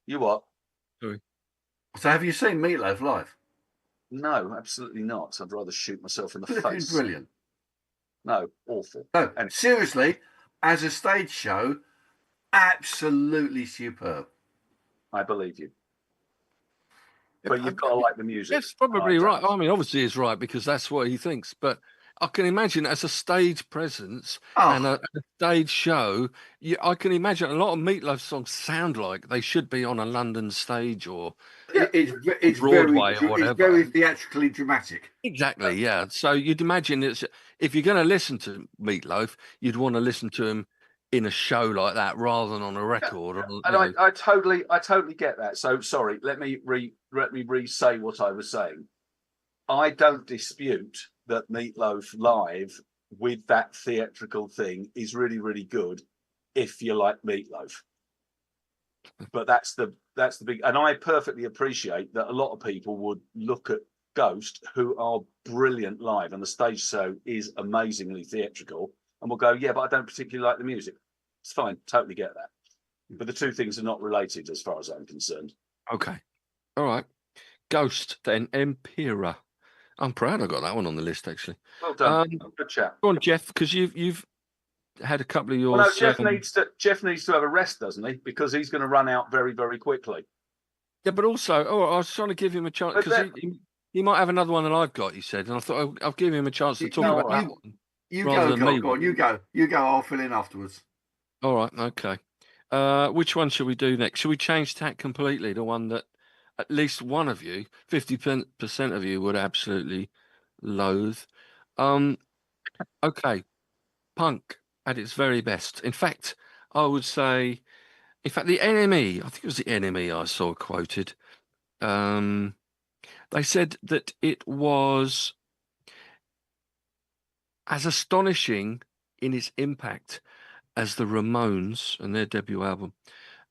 You what?
Sorry.
So have you seen Meatloaf live?
No, absolutely not. I'd rather shoot myself in the face.
Brilliant.
No, awful.
No, and seriously, as a stage show, absolutely superb.
I believe you. but you've got to like the music.
That's probably
I
right.
don't.
I mean, obviously he's right because that's what he thinks. But I can imagine as a stage presence and
Oh,
a stage show, I can imagine a lot of Meatloaf songs sound like they should be on a London stage or
Yeah.
Broadway or
it's
whatever.
very theatrically dramatic.
Exactly, yeah. So you'd imagine it's if you're going to listen to Meatloaf, you'd want to listen to him in a show like that rather than on a record. Or,
And I totally get that. So sorry, let me re-say what I was saying. I don't dispute that Meatloaf live with that theatrical thing is really, really good if you like Meatloaf. But that's the big, and I perfectly appreciate that a lot of people would look at Ghost, who are brilliant live, and the stage show is amazingly theatrical, and will go, yeah, but I don't particularly like the music. It's fine, totally get that. But the two things are not related as far as I'm concerned.
okay, all right. Ghost, then Emperor. I'm proud I got that one on the list actually.
Well done, good chat.
Go on, Jeff, because you've had a couple of
Well, no,
yours.
Jeff needs to have a rest, doesn't he? Because he's going to run out very, very quickly.
Yeah, but also, I was trying to give him a chance because he might have another one than I've got. He said, and I thought I'll give him a chance to talk about that one.
You
rather
go,
than
Carl.
me.
Go on, you go. I'll fill in afterwards.
All right, okay. Which one should we do next? Should we change tack completely? The one that at least one of you, 50% of you, would absolutely loathe. Okay, punk at its very best. In fact, I would say, the enemy. I think it was the enemy I saw quoted. They said that it was as astonishing in its impact as the Ramones and their debut album.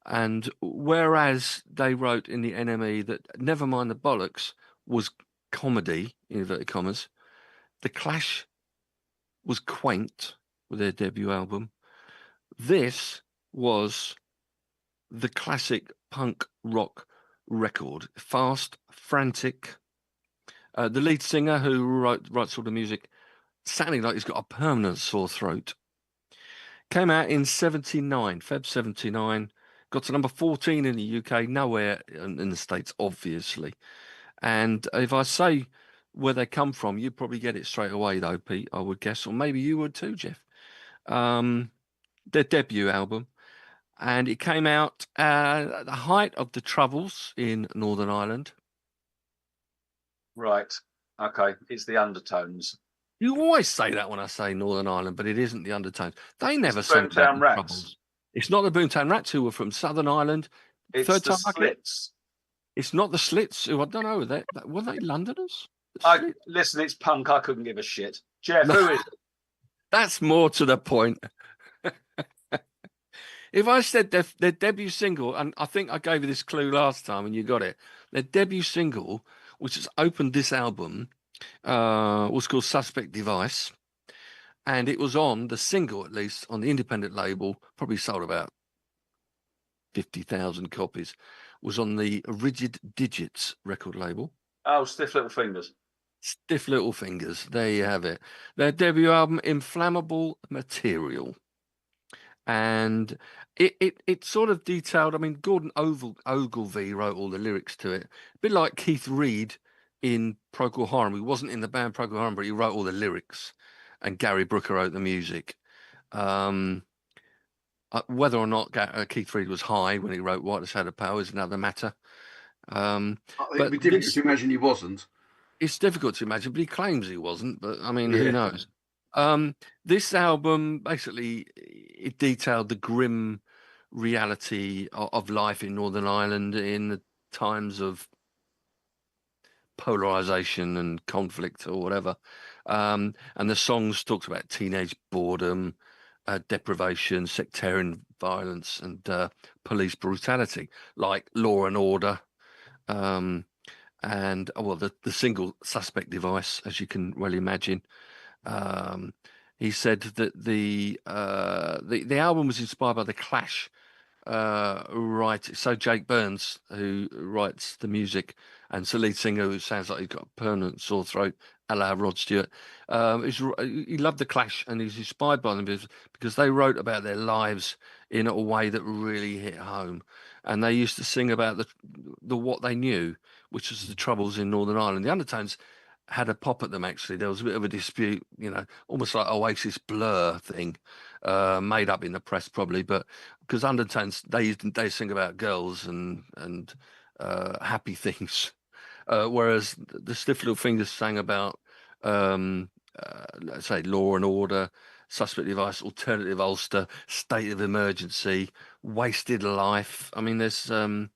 And whereas they wrote in the NME that Never Mind the Bollocks was comedy, in inverted commas, The Clash was quaint with their debut album. This was the classic punk rock record, fast, frantic. The lead singer who writes all the music, sounding like he's got a permanent sore throat. Came out in 79, Feb 79. Got to number 14 in the UK, nowhere in the States, obviously. And if I say where they come from, you'd probably get it straight away, though, Pete, I would guess. Or maybe you would too, Jeff. Their debut album. And it came out at the height of the Troubles in Northern Ireland.
Right. Okay. It's the Undertones.
You always say that when I say Northern Ireland, but it isn't the Undertones. They never
It's
sang about
Boomtown
the
Rats.
Troubles. It's not the Boomtown Rats who were from Southern Ireland.
It's
Third
the
time I get it.
Slits.
It's not the Slits who, I don't know, were they Londoners?
Listen, it's punk. I couldn't give a shit. Jeff, who is it?
That's more to the point. If I said their debut single, and I think I gave you this clue last time and you got it, their debut single, which has opened this album, was called Suspect Device. And it was on the single, at least on the independent label, probably sold about 50,000 copies, was on the Rigid Digits record label.
Oh, Stiff Little Fingers.
Stiff Little Fingers. There you have it. Their debut album, Inflammable Material. And it sort of detailed, I mean, Gordon Ogilvie wrote all the lyrics to it. A bit like Keith Reid in Procol Harum. He wasn't in the band Procol Harum, but he wrote all the lyrics. And Gary Brooker wrote the music. Whether or not Keith Reid was high when he wrote Whiteless Had a Power is another matter.
It'd be difficult to imagine he wasn't.
It's difficult to imagine, but he claims he wasn't. But I mean, who knows? This album basically it detailed the grim reality of life in Northern Ireland in the times of polarization and conflict or whatever. And the songs talked about teenage boredom, deprivation, sectarian violence, and police brutality, like Law and Order. And the single Suspect Device, as you can well imagine. He said that the album was inspired by the Clash. So Jake Burns, who writes the music, and the lead singer, who sounds like he's got a permanent sore throat, Hello, Rod Stewart. He loved the Clash, and he's inspired by them because they wrote about their lives in a way that really hit home, and they used to sing about the what they knew, which was the troubles in Northern Ireland. The Undertones had a pop at them actually. There was a bit of a dispute, almost like Oasis Blur thing, made up in the press probably, but because Undertones they sing about girls and happy things. Whereas the Stiff Little Fingers sang about, let's say, Law and Order, Suspect Device, Alternative Ulster, State of Emergency, Wasted Life. I mean, there's some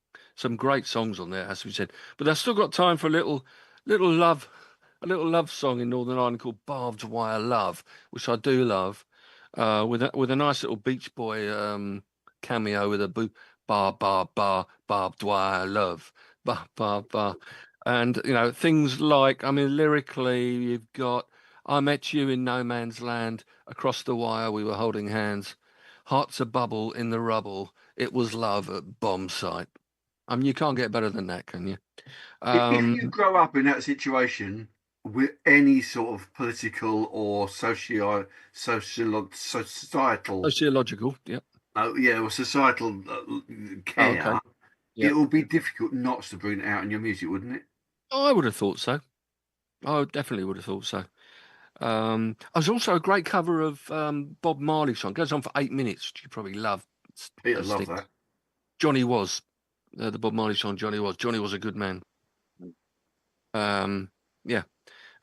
great songs on there, as we said. But they've still got time for a little love song in Northern Ireland called Barbed Wire Love, which I do love, with a nice little Beach Boy cameo with a barbed wire love, bar. And things like, I mean, lyrically, you've got I met you in no man's land, across the wire we were holding hands, hearts a bubble in the rubble, it was love at bomb site. I mean, you can't get better than that, can you?
If you grow up in that situation with any sort of political or societal,
Sociological, yeah.
or societal care,
Okay. Yeah.
it will be difficult not to bring it out in your music, wouldn't it?
I would have thought so. I definitely would have thought so. There's also a great cover of Bob Marley song. Goes on for 8 minutes, which you probably love.
Peter love that.
Johnny Was, the Bob Marley song. Johnny Was. Johnny was a good man. Yeah.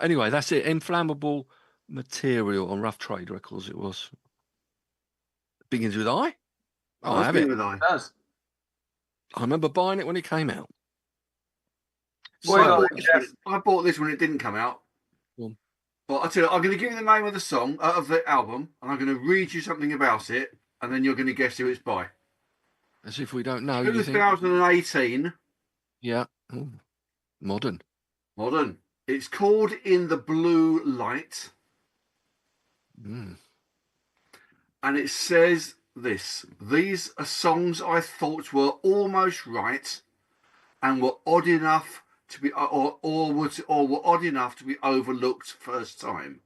Anyway, that's it. Inflammable Material on Rough Trade Records. It was. Begins with I. Oh, I have it.
With I.
It does.
I remember buying it when it came out.
Well,
I bought this when it didn't come out. But I tell you, I'm going to give you the name of the song, of the album, and I'm going to read you something about it, and then you're going to guess who it's by.
As if we don't know.
2018.
Yeah. Ooh. Modern.
It's called In the Blue Light.
Mm.
And it says this: these are songs I thought were almost right and were odd enough to be or were odd enough to be overlooked first time.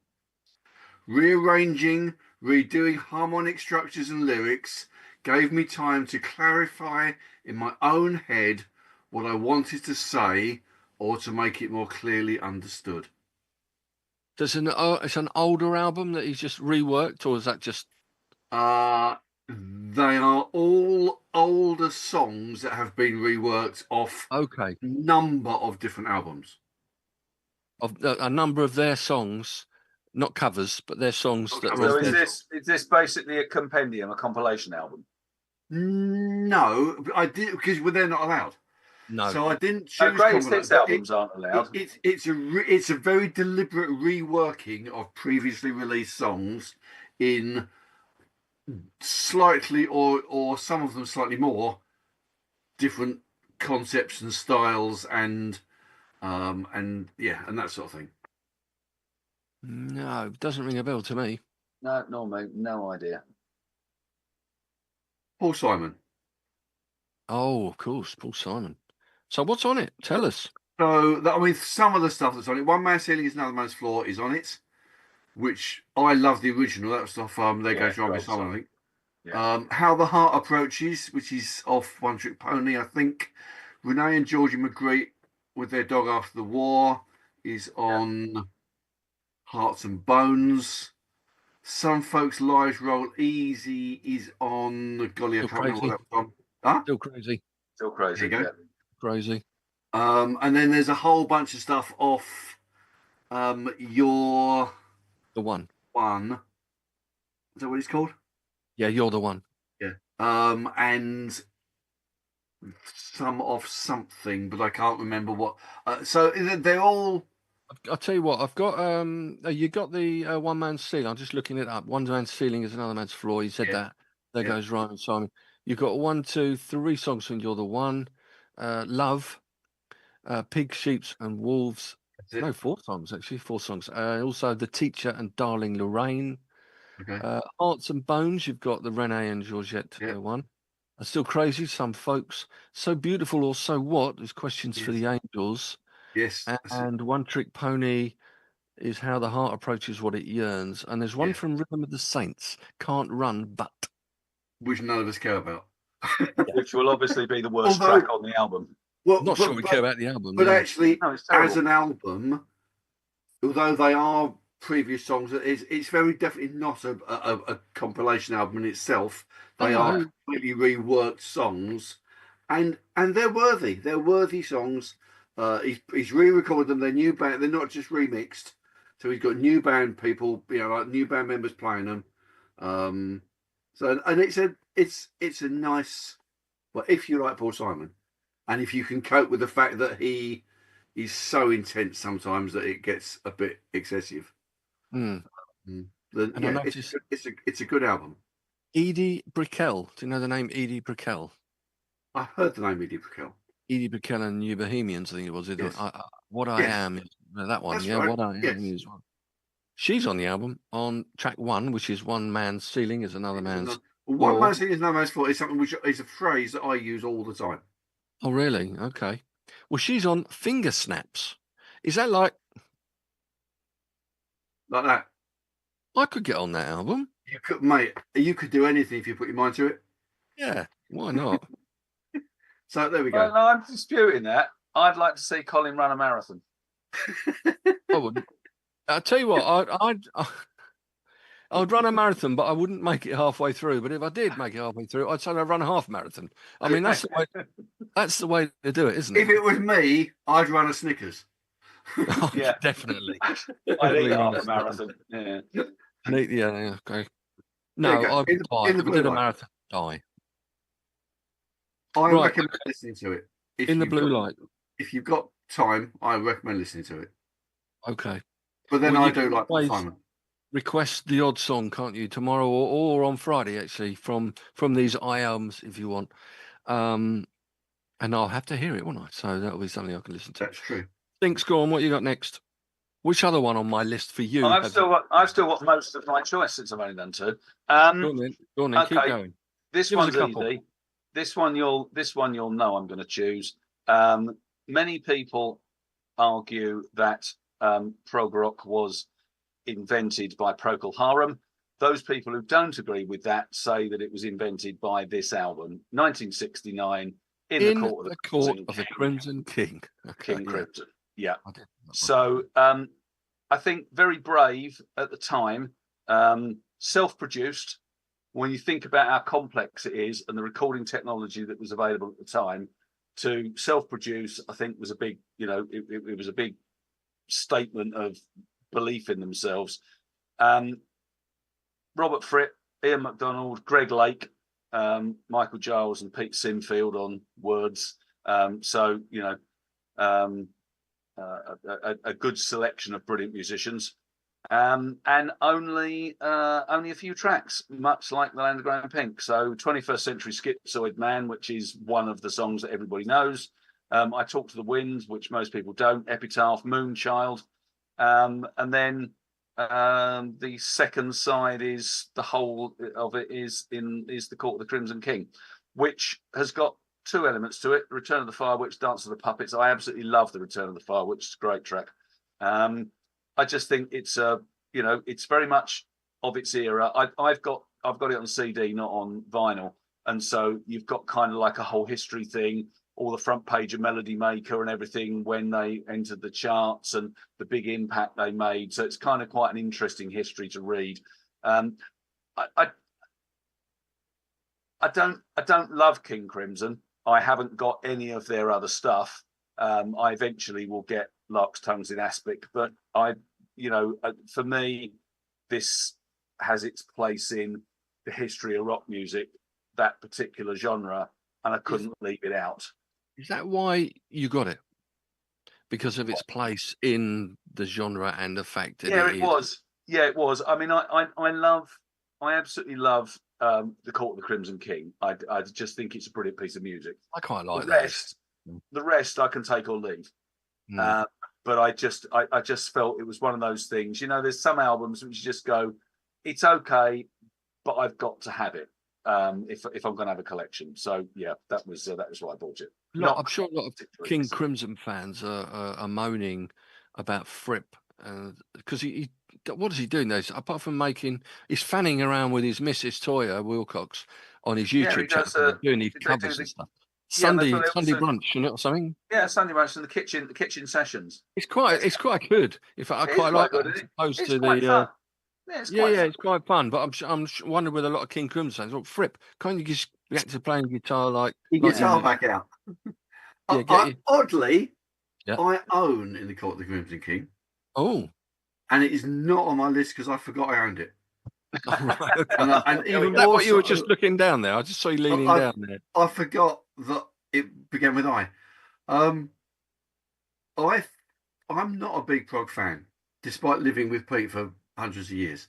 Rearranging, redoing harmonic structures and lyrics gave me time to clarify in my own head what I wanted to say or to make it more clearly understood.
It's an older album that he's just reworked, or is that just?
They are all older songs that have been reworked off a number of different albums.
Of a number of their songs, not covers, but their songs.
So is this basically a compendium, a compilation album?
No, I did because they're not allowed.
No,
so I didn't choose.
Greatest hits albums aren't allowed.
It's a very deliberate reworking of previously released songs in slightly or some of them slightly more different concepts and styles and that sort of thing.
No, it doesn't ring a bell to me.
No, mate, no idea.
Paul Simon.
Oh, of course, Paul Simon. So what's on it? Tell us.
So some of the stuff that's on it. One Man's Ceiling is Another Man's Floor is on it, which I love the original. That was off There Goes Robbie Simon, I think. Yeah. How the Heart Approaches, which is off One Trick Pony, I think. Renee and Georgie McGreet with Their Dog After the War is on Hearts and Bones. Some Folks' Lives Roll Easy is on Golly, I can't remember what that was on. Huh?
Still Crazy.
There you go.
Yeah.
Crazy.
And then there's a whole bunch of stuff off You're
the One.
Is that what it's called?
Yeah, You're the One.
Yeah. And some off something, but I can't remember what. So they're all.
I'll tell you what. I've got. You got the One Man's Ceiling. I'm just looking it up. One Man's Ceiling is Another Man's Floor. You said that. There goes Ryan Simon. You've got 1, 2, 3 songs from You're the One. Love, Pigs, Sheeps and Wolves. No, 4 songs actually. 4 songs. Also The Teacher and Darling Lorraine. Okay. Hearts and Bones. You've got the Renee and Georgette one. Still Crazy. Some Folks. So Beautiful or So What? There's Questions for the Angels.
Yes.
And One Trick Pony is How the Heart Approaches What It Yearns. And there's one
Yeah.
from Rhythm of the Saints, Can't Run But.
Which none of us care about.
Which will obviously be the worst
Although-
track on the album.
Well,
Not sure we care about the album.
But
yeah.
actually,
No, it's
as
terrible.
an album, although they are previous songs, it's very definitely not a compilation album in itself. They
Oh,
are
no.
completely reworked songs, and they're worthy. They're worthy songs. He's re-recorded them. They're new band. They're not just remixed. So he's got new band people, like new band members playing them. So and it's a nice. Well, if you like Paul Simon, and if you can cope with the fact that he's so intense sometimes that it gets a bit excessive.
Mm.
Then,
And I
yeah,
noticed
it's a good album.
Edie Brickell. Do you know the name Edie Brickell?
I heard the name Edie Brickell.
Edie Brickell and New Bohemians, I think it was.
Yes.
What I
Yes.
Am is that one.
That's
Yeah,
right.
What I Am
Yes.
is one. She's on the album on track 1, which is One Man's Ceiling is Another Man's.
One man's thing is no man's fault is something which is a phrase that I use all the time.
Oh, really? Okay. Well, she's on Finger Snaps. Is that like
That.
I could get on that album?
You could, mate. You could do anything if you put your mind to it.
Yeah, why not?
So there we go.
Well, no, I'm disputing that. I'd like to see Colin run a marathon.
I wouldn't. I'll tell you what, I'd run a marathon, but I wouldn't make it halfway through. But if I did make it halfway through, I'd say I'd run a half marathon. I mean, that's the way to do it, isn't it?
If it was me, I'd run a Snickers.
Oh,
Yeah.
definitely.
I'd
Definitely
eat half
run
a marathon. Yeah.
Yeah, okay.
There
No,
you go.
I would
In the
die. If we
blue
did a
light.
marathon, die.
I
Right,
recommend listening to it.
In the blue light.
If you've got time, I recommend listening to it.
Okay.
But then
Well,
I
you
do
can
like Paul
always
Simon.
request the odd song, can't you? Tomorrow or on Friday, actually, from these albums, if you want. And I'll have to hear it, won't I? So that'll be something I can listen to.
That's true.
Thanks, go on. What you got next? Which other one on my list for you?
I've still got most of my choice since I've only done 2.
Go on then. Keep
okay.
going.
This
Give us a
one's
couple.
easy. This one you'll know I'm going to choose. Many people argue that prog rock was invented by Procol Harum. Those people who don't agree with that say that it was invented by this album, 1969, in the Court of the
Crimson King. Okay,
King Crimson. Yeah.
I did.
So I think very brave at the time, self-produced. When you think about how complex it is and the recording technology that was available at the time, to self-produce, I think was a big, it was a big statement of belief in themselves. Robert Fripp, Ian MacDonald, Greg Lake, Michael Giles, and Pete Sinfield on words. So a good selection of brilliant musicians. And only a few tracks, much like The Land of Grey and Pink. So 21st Century Schizoid Man, which is one of the songs that everybody knows. I Talk to the Wind, which most people don't. Epitaph, Moonchild. And then the second side is the whole of it is the Court of the Crimson King, which has got 2 elements to it. Return of the Fire Witch, Dance of the Puppets. I absolutely love the Return of the Fire Witch. It's a great track. I just think it's it's very much of its era. I've got it on CD, not on vinyl, and so you've got kind of like a whole history thing, all the front page of Melody Maker and everything when they entered the charts and the big impact they made. So it's kind of quite an interesting history to read. I don't love King Crimson. I haven't got any of their other stuff. I eventually will get Lark's Tongues in Aspic, but for me, this has its place in the history of rock music, that particular genre, and I couldn't leave it out.
Is that why you got it? Because of its place in the genre and the fact that
it was. Yeah, it was. I mean, I absolutely love the Court of the Crimson King. I just think it's a brilliant piece of music.
I quite like
the rest I can take or leave. But I just felt it was one of those things. There's some albums which you just go, it's okay, but I've got to have it if I'm going to have a collection. So yeah, that was why I bought it.
I'm sure a lot of King Crimson fans are moaning about Fripp because what does he do now? Apart from he's fanning around with his Mrs. Toya Wilcox on his
Yeah, he
YouTube channel,
does.
doing his
They
covers
do
and stuff.
Yeah,
Sunday
but they
Sunday
also,
brunch, or something.
yeah, Sunday brunch and the kitchen sessions.
It's quite good. In fact, I
It is
quite like
quite
that,
good.
as
Isn't it?
opposed
It's
to
quite
the
fun. Yeah, it's
yeah,
quite
yeah,
fun.
it's quite fun. But I'm wondering with a lot of King Crimson fans, well, Fripp, can't you just get to playing guitar like
Your
like
guitar
you-
back out.
Yeah,
Oddly,
Yeah.
I own In the Court of the Crimson King,
Oh,
and it is not on my list because I forgot I owned it.
right, okay.
And even
Is that
more
what you were
so,
just looking down there? I just saw you leaning down there.
I forgot that it began with I. I'm not a big prog fan, despite living with Pete for hundreds of years.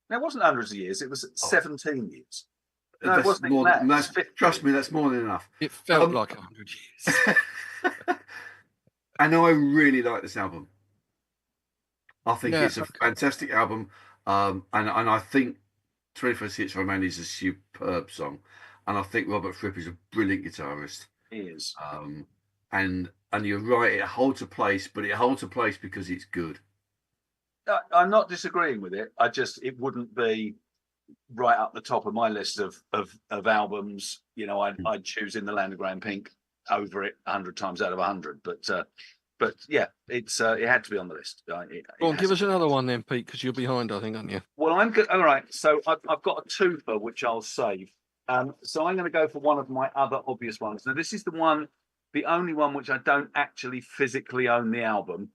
Now, it wasn't hundreds of years. It was 17 years. No,
That's
it wasn't
more
even
than,
that.
trust me, that's more than enough.
It felt like 100 years.
And I really like this album. I think
Yeah,
it's a fantastic album, and I think 21st Century Man is a superb song, and I think Robert Fripp is a brilliant guitarist.
He is.
And you're right, it holds a place, but it holds a place because it's good.
I'm not disagreeing with it. It wouldn't be right up the top of my list of albums. You know, I'd choose In the Land of Grand Pink over it 100 times out of 100. But yeah, it had to be on the list.
Go on, give us another one then, Pete, because you're behind, I think, aren't you?
Well, I'm good. All right, so I've got a twofer which I'll save. So I'm going to go for one of my other obvious ones. Now, this is the only one which I don't actually physically own the album,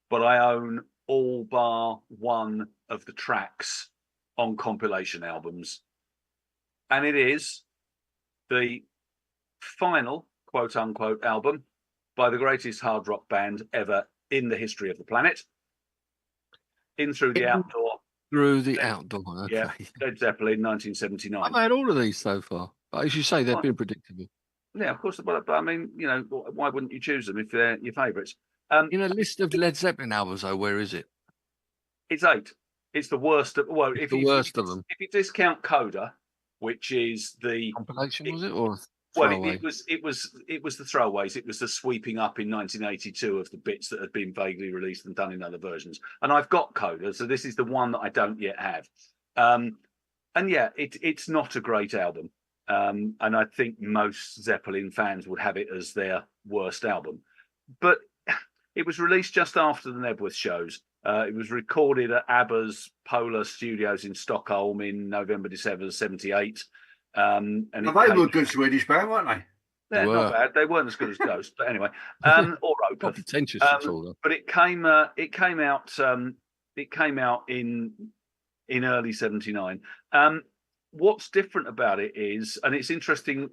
but I own all bar one of the tracks on compilation albums, and it is the final quote unquote album by the greatest hard rock band ever in the history of the planet, In Through the Outdoor.
Through the Outdoor, okay.
Yeah, Led Zeppelin, 1979.
I've had all of these so far, but as you say, they've been predictable.
Yeah, of course. But I mean, you know, why wouldn't you choose them if they're your favourites?
In a list of Led Zeppelin albums, though, where is it?
It's 8. It's the worst of
worst of them.
If you discount Coda, which is the
compilation, was it, or
throwaway? It was the throwaways. It was the sweeping up in 1982 of the bits that had been vaguely released and done in other versions. And I've got Coda, so this is the one that I don't yet have. And yeah, it's not a great album. And I think most Zeppelin fans would have it as their worst album. But it was released just after the Nebworth shows. It was recorded at ABBA's Polar Studios in Stockholm in November, December 78. And
they were a good Swedish band, weren't they?
They're not bad. They weren't as good as Ghost, but anyway, or Opeth.
Pretentious
but it came out in early 79. What's different about it is, and it's interesting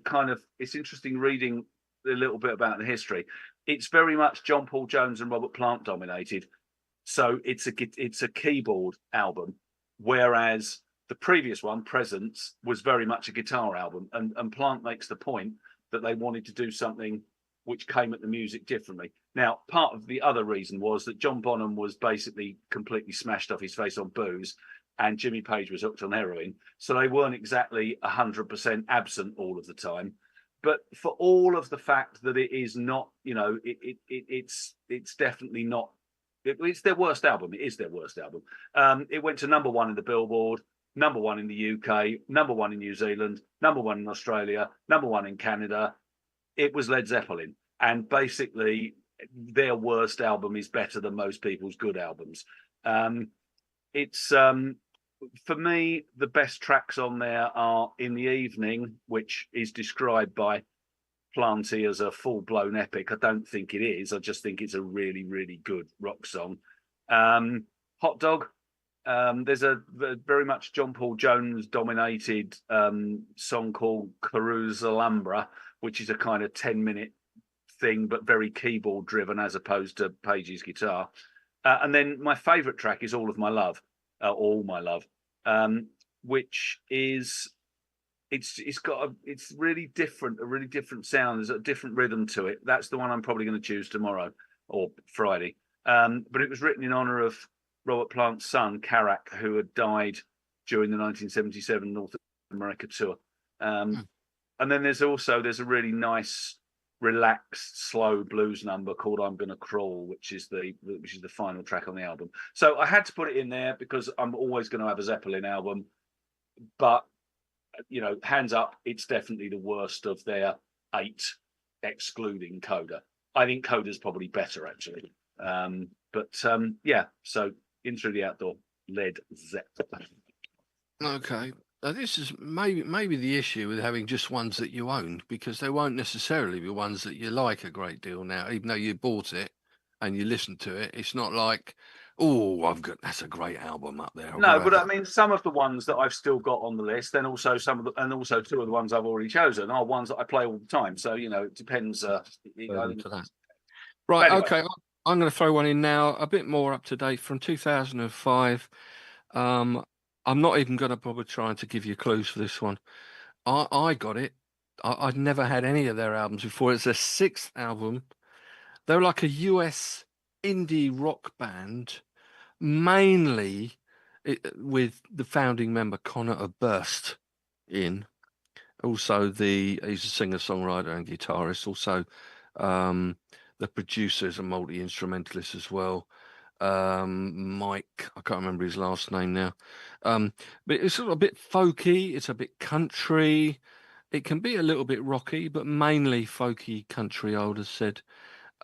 reading a little bit about the history. It's very much John Paul Jones and Robert Plant dominated. So it's a keyboard album, whereas the previous one, Presence, was very much a guitar album. And Plant makes the point that they wanted to do something which came at the music differently. Now, part of the other reason was that John Bonham was basically completely smashed off his face on booze, and Jimmy Page was hooked on heroin. So they weren't exactly 100% absent all of the time. But for all of the fact that it is not, you know, it's definitely not. It's their worst album. It is their worst album. It went to number 1 in the Billboard, number 1 in the UK, number 1 in New Zealand, number 1 in Australia, number 1 in Canada. It was Led Zeppelin. And basically, their worst album is better than most people's good albums. It's for me, the best tracks on there are In the Evening, which is described by Planty as a full-blown epic. I don't think it is. I just think it's a really, really good rock song. Hot Dog. There's a very much John Paul Jones dominated song called Caruso Alhambra, which is a kind of 10-minute thing, but very keyboard driven as opposed to Page's guitar. And then my favorite track is All My Love, which is it's really different, a really different sound. There's a different rhythm to it. That's the one I'm probably going to choose tomorrow or Friday. But it was written in honor of Robert Plant's son, Karak, who had died during the 1977 North America tour. And then there's a really nice relaxed, slow blues number called "I'm Gonna Crawl," which is the final track on the album. So I had to put it in there because I'm always going to have a Zeppelin album. But hands up, it's definitely the worst of their 8, excluding Coda. I think Coda's probably better actually. So In Through the Outdoor, Led Zeppelin.
Okay. Now, this is maybe the issue with having just ones that you own, because they won't necessarily be ones that you like a great deal now, even though you bought it and you listened to it. It's not like, oh, that's a great album up there.
No, but I mean, some of the ones that I've still got on the list, and also also 2 of the ones I've already chosen are ones that I play all the time. So it depends.
To that. Right.
Anyway.
Okay. I'm going to throw one in now, a bit more up to date, from 2005. I'm not even going to bother trying to give you clues for this one. I got it. I'd never had any of their albums before. It's their 6th album. They're like a US indie rock band, mainly with the founding member Connor Oberst in. Also, he's a singer-songwriter and guitarist. Also, the producer is a multi-instrumentalist as well. Mike, I can't remember his last name now. But it's sort of a bit folky. It's a bit country. It can be a little bit rocky, but mainly folky country, I would have said.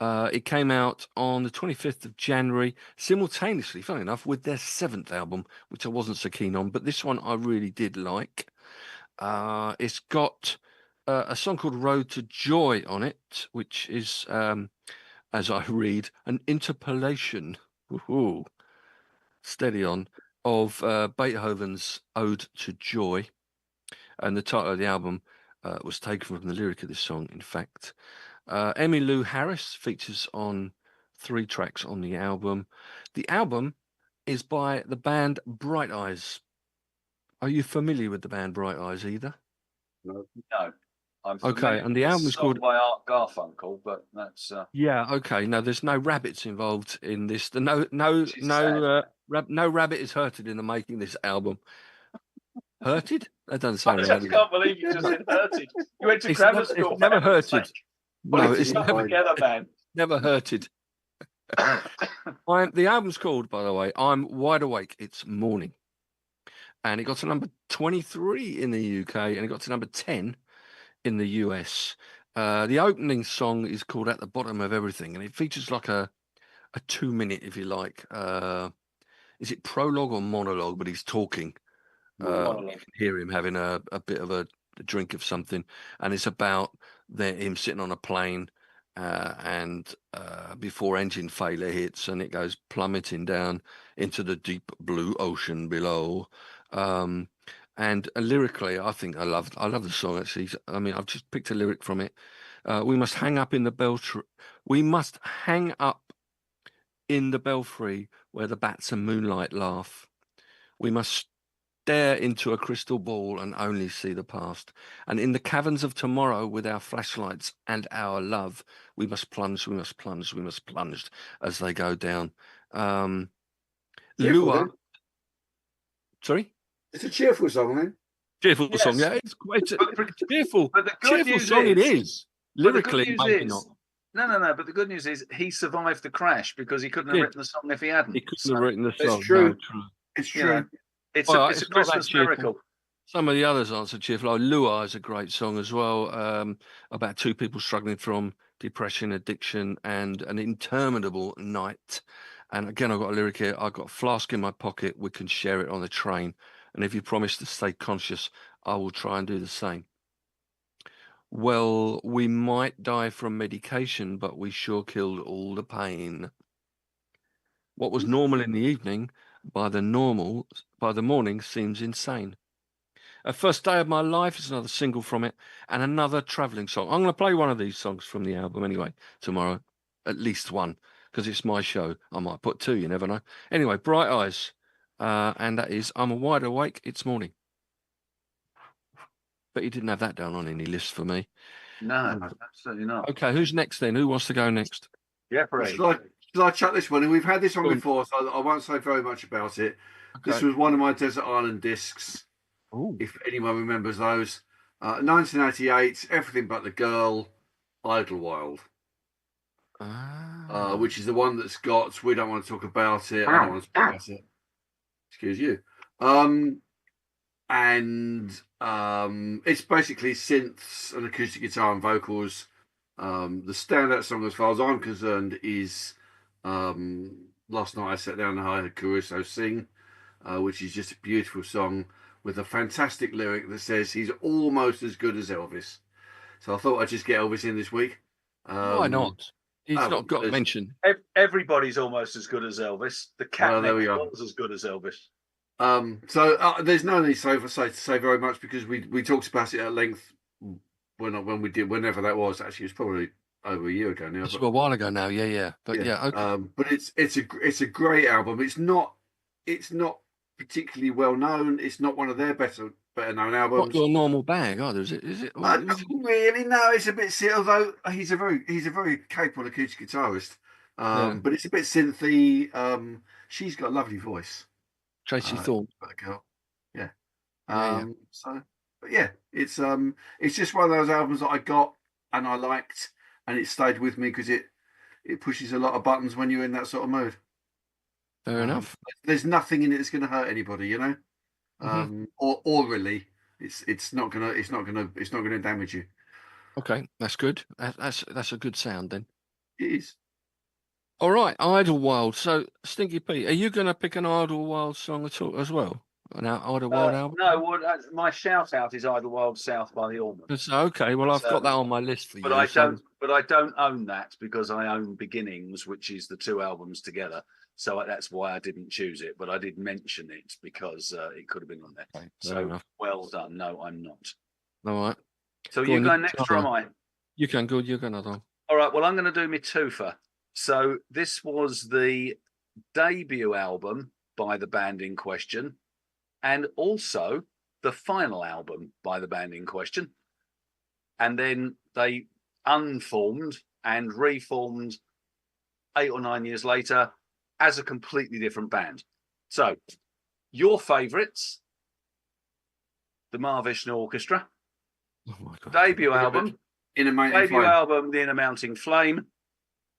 It came out on the 25th of January, simultaneously, funny enough, with their 7th album, which I wasn't so keen on, but this one I really did like. It's got a song called Road to Joy on it, which is, as I read, an interpolation, steady on, of Beethoven's Ode to Joy. And the title of the album was taken from the lyric of this song, in fact. Emmylou Harris features on 3 tracks on the album. The album is by the band Bright Eyes. Are you familiar with the band Bright Eyes either?
No. I'm
okay, and the album's called
by Art Garfunkel, but that's
yeah. Okay, no, there's no rabbits involved in this. No rabbit is hurted in the making of this album. Hurted? That doesn't sound right.
I can't believe you just said hurted. You went to grammar school.
It's never hurted.
No, it's never together, man.
Never hurted. The album's called, by the way, I'm Wide Awake, It's Morning. And it got to number 23 in the UK, and it got to number 10 in the US. The opening song is called At the Bottom of Everything, and it features like a 2-minute, if you like. Is it prologue or monologue? But he's talking. You can hear him having a bit of a drink of something, and it's about him sitting on a plane, and before engine failure hits, and it goes plummeting down into the deep blue ocean below. And lyrically, I think I love the song. Actually, I mean, I've just picked a lyric from it. We must hang up in the belfry. We must hang up in the belfry where the bats and moonlight laugh. We must stare into a crystal ball and only see the past. And in the caverns of tomorrow, with our flashlights and our love, we must plunge. We must plunge. We must plunge as they go down. Lua. Sorry.
It's a cheerful song, man.
Cheerful song, yeah. It's cheerful.
But the good
cheerful
news
song
is,
it is. Lyrically, maybe not.
No. But the good news is he survived the crash because he couldn't have written the song if he hadn't.
He couldn't have written the song.
It's true.
No, true.
It's true.
It's a Christmas miracle.
Some of the others aren't so cheerful. Like Lua is a great song as well, about 2 people struggling from depression, addiction, and an interminable night. And again, I've got a lyric here. I've got a flask in my pocket. We can share it on the train. And if you promise to stay conscious, I will try and do the same. Well, we might die from medication, but we sure killed all the pain. What was normal in the evening, by the morning seems insane. A First Day of My Life is another single from it, and another travelling song. I'm going to play one of these songs from the album anyway tomorrow, at least one, because it's my show. I might put 2, you never know. Anyway, Bright Eyes. And that is I'm Wide Awake, It's Morning. But you didn't have that down on any list for me.
No, absolutely not.
Okay, who's next then? Who wants to go next?
Yeah, Parade.
Shall I chuck this one? And we've had this one before, so I won't say very much about it. Okay. This was one of my Desert Island discs.
Ooh.
If anyone remembers those. 1988, Everything But the Girl. Idlewild,
Ah.
which is the one that's got "We Don't Want to Talk About It." I don't want to talk about it. Excuse you. And it's basically synths and acoustic guitar and vocals. The standout song, as far as I'm concerned, is "Last Night I Sat Down and I Heard Caruso Sing," which is just a beautiful song with a fantastic lyric that says he's almost as good as Elvis. So I thought I'd just get Elvis in this week.
Why not? He's not got
there's-
mention.
Everybody's almost as good as Elvis. The cat
Well, there
next
we are.
was as good as Elvis.
So there's no need to say very much because we talked about it at length when we did, whenever that was. Actually, it's probably over a year ago now.
It's
But,
a while ago now. Yeah. But yeah, okay.
but it's a great album. It's not particularly well known. It's not one of their better known albums.
Not your normal bag either, is it? Is it?
Not really. No, it's a bit. Although he's a very capable acoustic guitarist. But it's a bit synthy. She's got a lovely voice.
Tracy Thorn.
That girl. Yeah.
Yeah.
So, but yeah, it's just one of those albums that I got and I liked, and it stayed with me because it pushes a lot of buttons when you're in that sort of mood.
Fair enough.
There's nothing in it that's going to hurt anybody, you know.
Mm-hmm.
Or really, it's not gonna damage you.
Okay, that's good. That's a good sound then.
It is.
All right, Idlewild. So, Stinky Pete, are you going to pick an Idlewild song at all as well? An Idlewild album?
No, my shout out is Idlewild South by the Allman.
Okay, well, I've got that on my list for you.
But I don't own that because I own Beginnings, which is the two albums together. So that's why I didn't choose it. But I did mention it because it could have been on there.
Okay,
so well done. No, I'm not.
All right.
So you go next, or am I?
You can go. You go another one.
All right. Well, I'm going to do my twofer. So this was the debut album by the band in question, and also the final album by the band in question. And then they unformed and reformed 8 or 9 years later as a completely different band. So your favourites, the Mahavishnu Orchestra,
Oh my God.
debut album,
In a Mounting
debut
Flame.
album, The Inner Mounting Flame,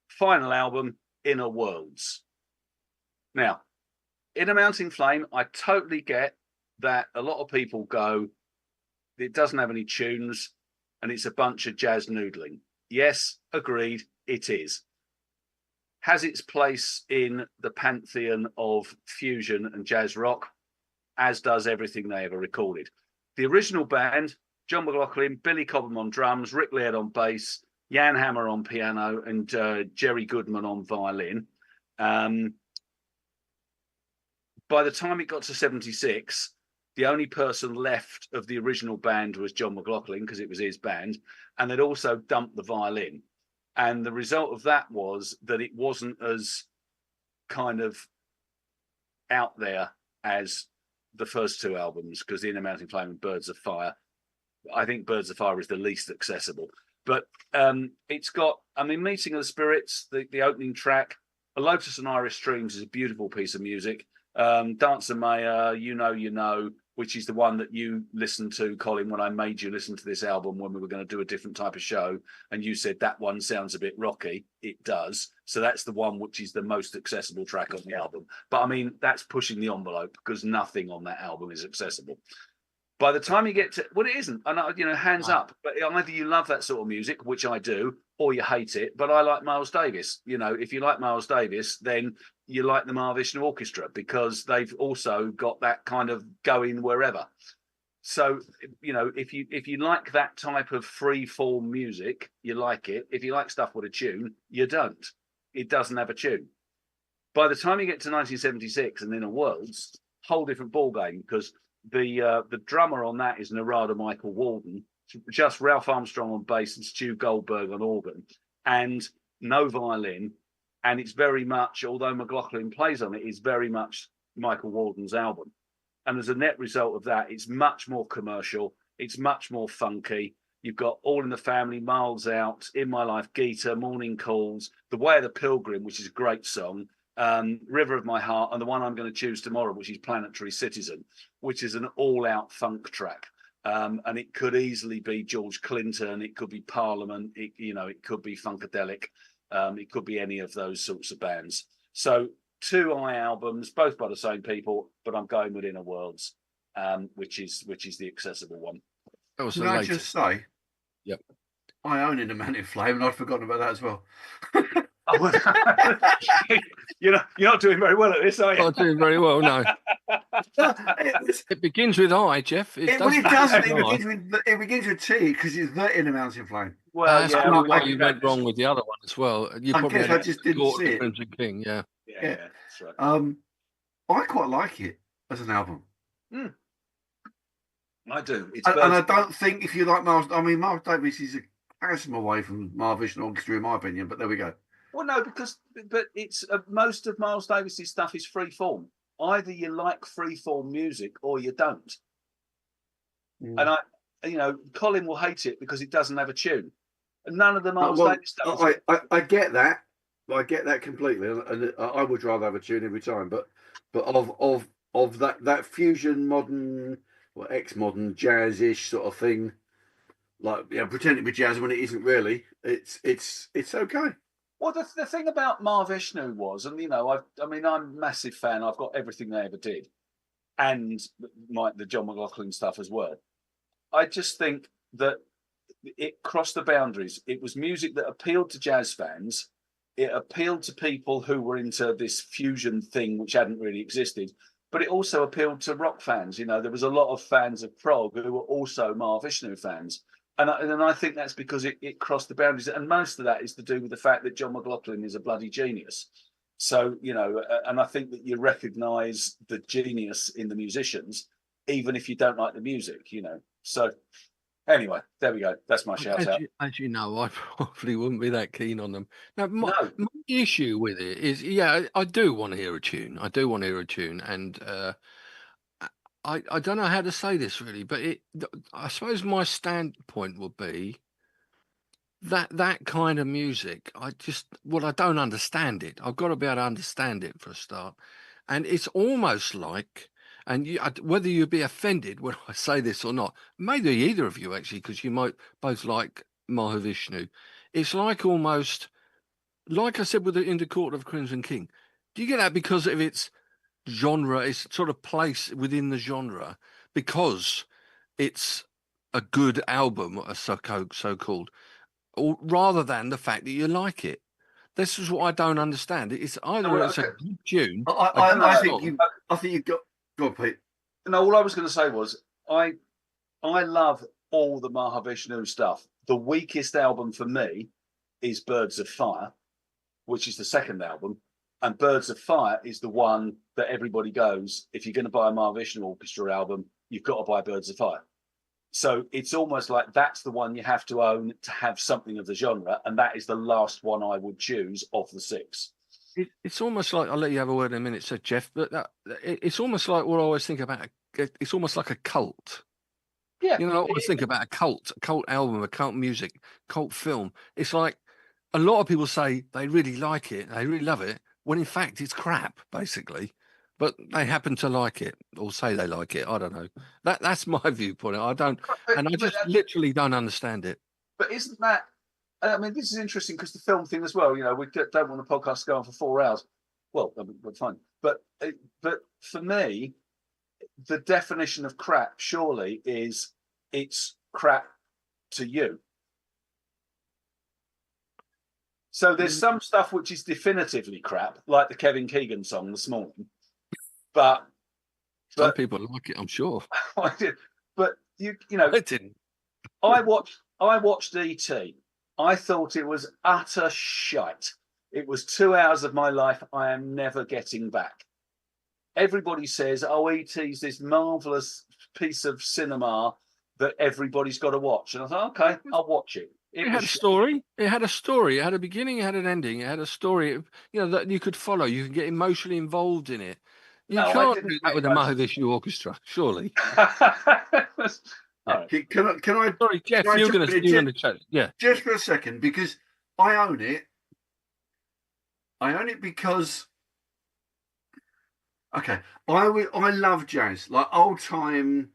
final album, Inner Worlds. Now, Inner Mounting Flame, I totally get that a lot of people go, it doesn't have any tunes and it's a bunch of jazz noodling. Yes, agreed, it is. Has its place in the pantheon of fusion and jazz rock, as does everything they ever recorded. The original band, John McLaughlin, Billy Cobham on drums, Rick Laird on bass, Jan Hammer on piano, and Jerry Goodman on violin. By the time it got to 76, the only person left of the original band was John McLaughlin, because it was his band, and they'd also dumped the violin. And the result of that was that it wasn't as kind of out there as the first two albums, because The Inner Mounting Flame and Birds of Fire, I think Birds of Fire is the least accessible. But it's got, Meeting of the Spirits, the opening track, A Lotus and Irish Streams is a beautiful piece of music. Dancer Maya, You Know, which is the one that you listened to, Colin, when I made you listen to this album when we were going to do a different type of show. And you said that one sounds a bit rocky. It does. So that's the one which is the most accessible track on the album. But that's pushing the envelope because nothing on that album is accessible. By the time you get to, well, it isn't, and hands up. But either you love that sort of music, which I do, or you hate it. But I like Miles Davis. If you like Miles Davis, then you like the Mahavishnu Orchestra because they've also got that kind of going wherever. So, if you like that type of free form music, you like it. If you like stuff with a tune, you don't. It doesn't have a tune. By the time you get to 1976 and Inner Worlds, whole different ballgame because the drummer on that is Narada Michael Walden, just Ralph Armstrong on bass and Stu Goldberg on organ, and no violin. And it's very much, although McLaughlin plays on it, it's very much Michael Walden's album. And as a net result of that, it's much more commercial. It's much more funky. You've got All in the Family, Miles Out, In My Life, Gita, Morning Calls, The Way of the Pilgrim, which is a great song, River of My Heart, and the one I'm going to choose tomorrow, which is Planetary Citizen, which is an all-out funk track. And it could easily be George Clinton, it could be Parliament, it could be Funkadelic, it could be any of those sorts of bands. So 2 albums, both by the same people, but I'm going with Inner Worlds, which is the accessible one.
That was
Can
the
I
latest.
just say?
Yep.
I own In a Man in Flame, and I'd forgotten about that as well.
You're not doing very well at this, are you?
Not doing very well, no.
No,
It begins with I, Jeff.
it doesn't. It begins with T because it's the In a Mountain Flame.
Well,
that's
yeah,
probably why you went wrong with the other one as well. You
I
probably
guess
had
I just didn't see
the
it.
Crimson King, yeah.
Yeah, that's right.
I quite like it as an album.
I do.
And I don't think if you like Miles, Miles Davis is a chasm away from Marvish and Orchestra, in my opinion. But there we go.
Well, no, but it's most of Miles Davis's stuff is free form. Either you like free form music or you don't. And Colin will hate it because it doesn't have a tune. And none of the Miles Davis stuff.
I get that. I get that completely, and I would rather have a tune every time. But of that fusion modern or ex-modern jazz-ish sort of thing, like pretending to be jazz when it isn't really. It's okay.
Well, the thing about Mahavishnu was, and I'm a massive fan. I've got everything they ever did, and the John McLaughlin stuff as well. I just think that it crossed the boundaries. It was music that appealed to jazz fans. It appealed to people who were into this fusion thing, which hadn't really existed. But it also appealed to rock fans. There was a lot of fans of prog who were also Mahavishnu fans. And I think that's because it crossed the boundaries. And most of that is to do with the fact that John McLaughlin is a bloody genius. So, and I think that you recognise the genius in the musicians, even if you don't like the music, So anyway, there we go. That's my shout out.
As you know, I probably wouldn't be that keen on them. Now, my issue with it is, I do want to hear a tune. And I don't know how to say this really, but I suppose my standpoint would be that kind of music. I don't understand it. I've got to be able to understand it for a start. And it's almost like, and whether you'd be offended when I say this or not, maybe either of you actually, because you might both like Mahavishnu. It's like almost, like I said in the Court of Crimson King. Do you get that because of its genre, its sort of place within the genre, because it's a good album, so-called, or rather than the fact that you like it? This is what I don't understand. It's either it's a good tune.
I think you've got. Go on, Pete.
No, all I was going to say was I love all the Mahavishnu stuff. The weakest album for me is Birds of Fire, which is the second album. And Birds of Fire is the one that everybody goes, if you're going to buy a Mahavishnu Orchestra album, you've got to buy Birds of Fire. So it's almost like that's the one you have to own to have something of the genre. And that is the last one I would choose of the 6.
It's almost like, I'll let you have a word in a minute, said Jeff, but it's almost like what I always think about. It's almost like a cult.
Yeah.
I always think about a cult album, a cult music, cult film. It's like a lot of people say they really like it, they really love it, when in fact it's crap, basically. But they happen to like it or say they like it. I don't know. That's my viewpoint. I just literally don't understand it.
But isn't that? This is interesting because the film thing as well. We don't want the podcast to go on for 4 hours. Well, we're fine. But for me, the definition of crap surely is it's crap to you. So there's some stuff which is definitively crap, like the Kevin Keegan song this morning. But
some people like it, I'm sure.
I did. But I
didn't.
I watched E.T. I thought it was utter shite. It was 2 hours of my life I am never getting back. Everybody says, E.T.'s this marvelous piece of cinema that everybody's got to watch. And I thought, okay, I'll watch it.
It had a story. It had a story. It had a beginning. It had an ending. It had a story, that you could follow. You can get emotionally involved in it. You can't do that with the Mahavishnu Orchestra, surely.
Right. Can I?
Sorry, Jeff, you're going to chat. Yeah.
Just for a second, because I own it. I own it because. Okay, I love jazz, like old time,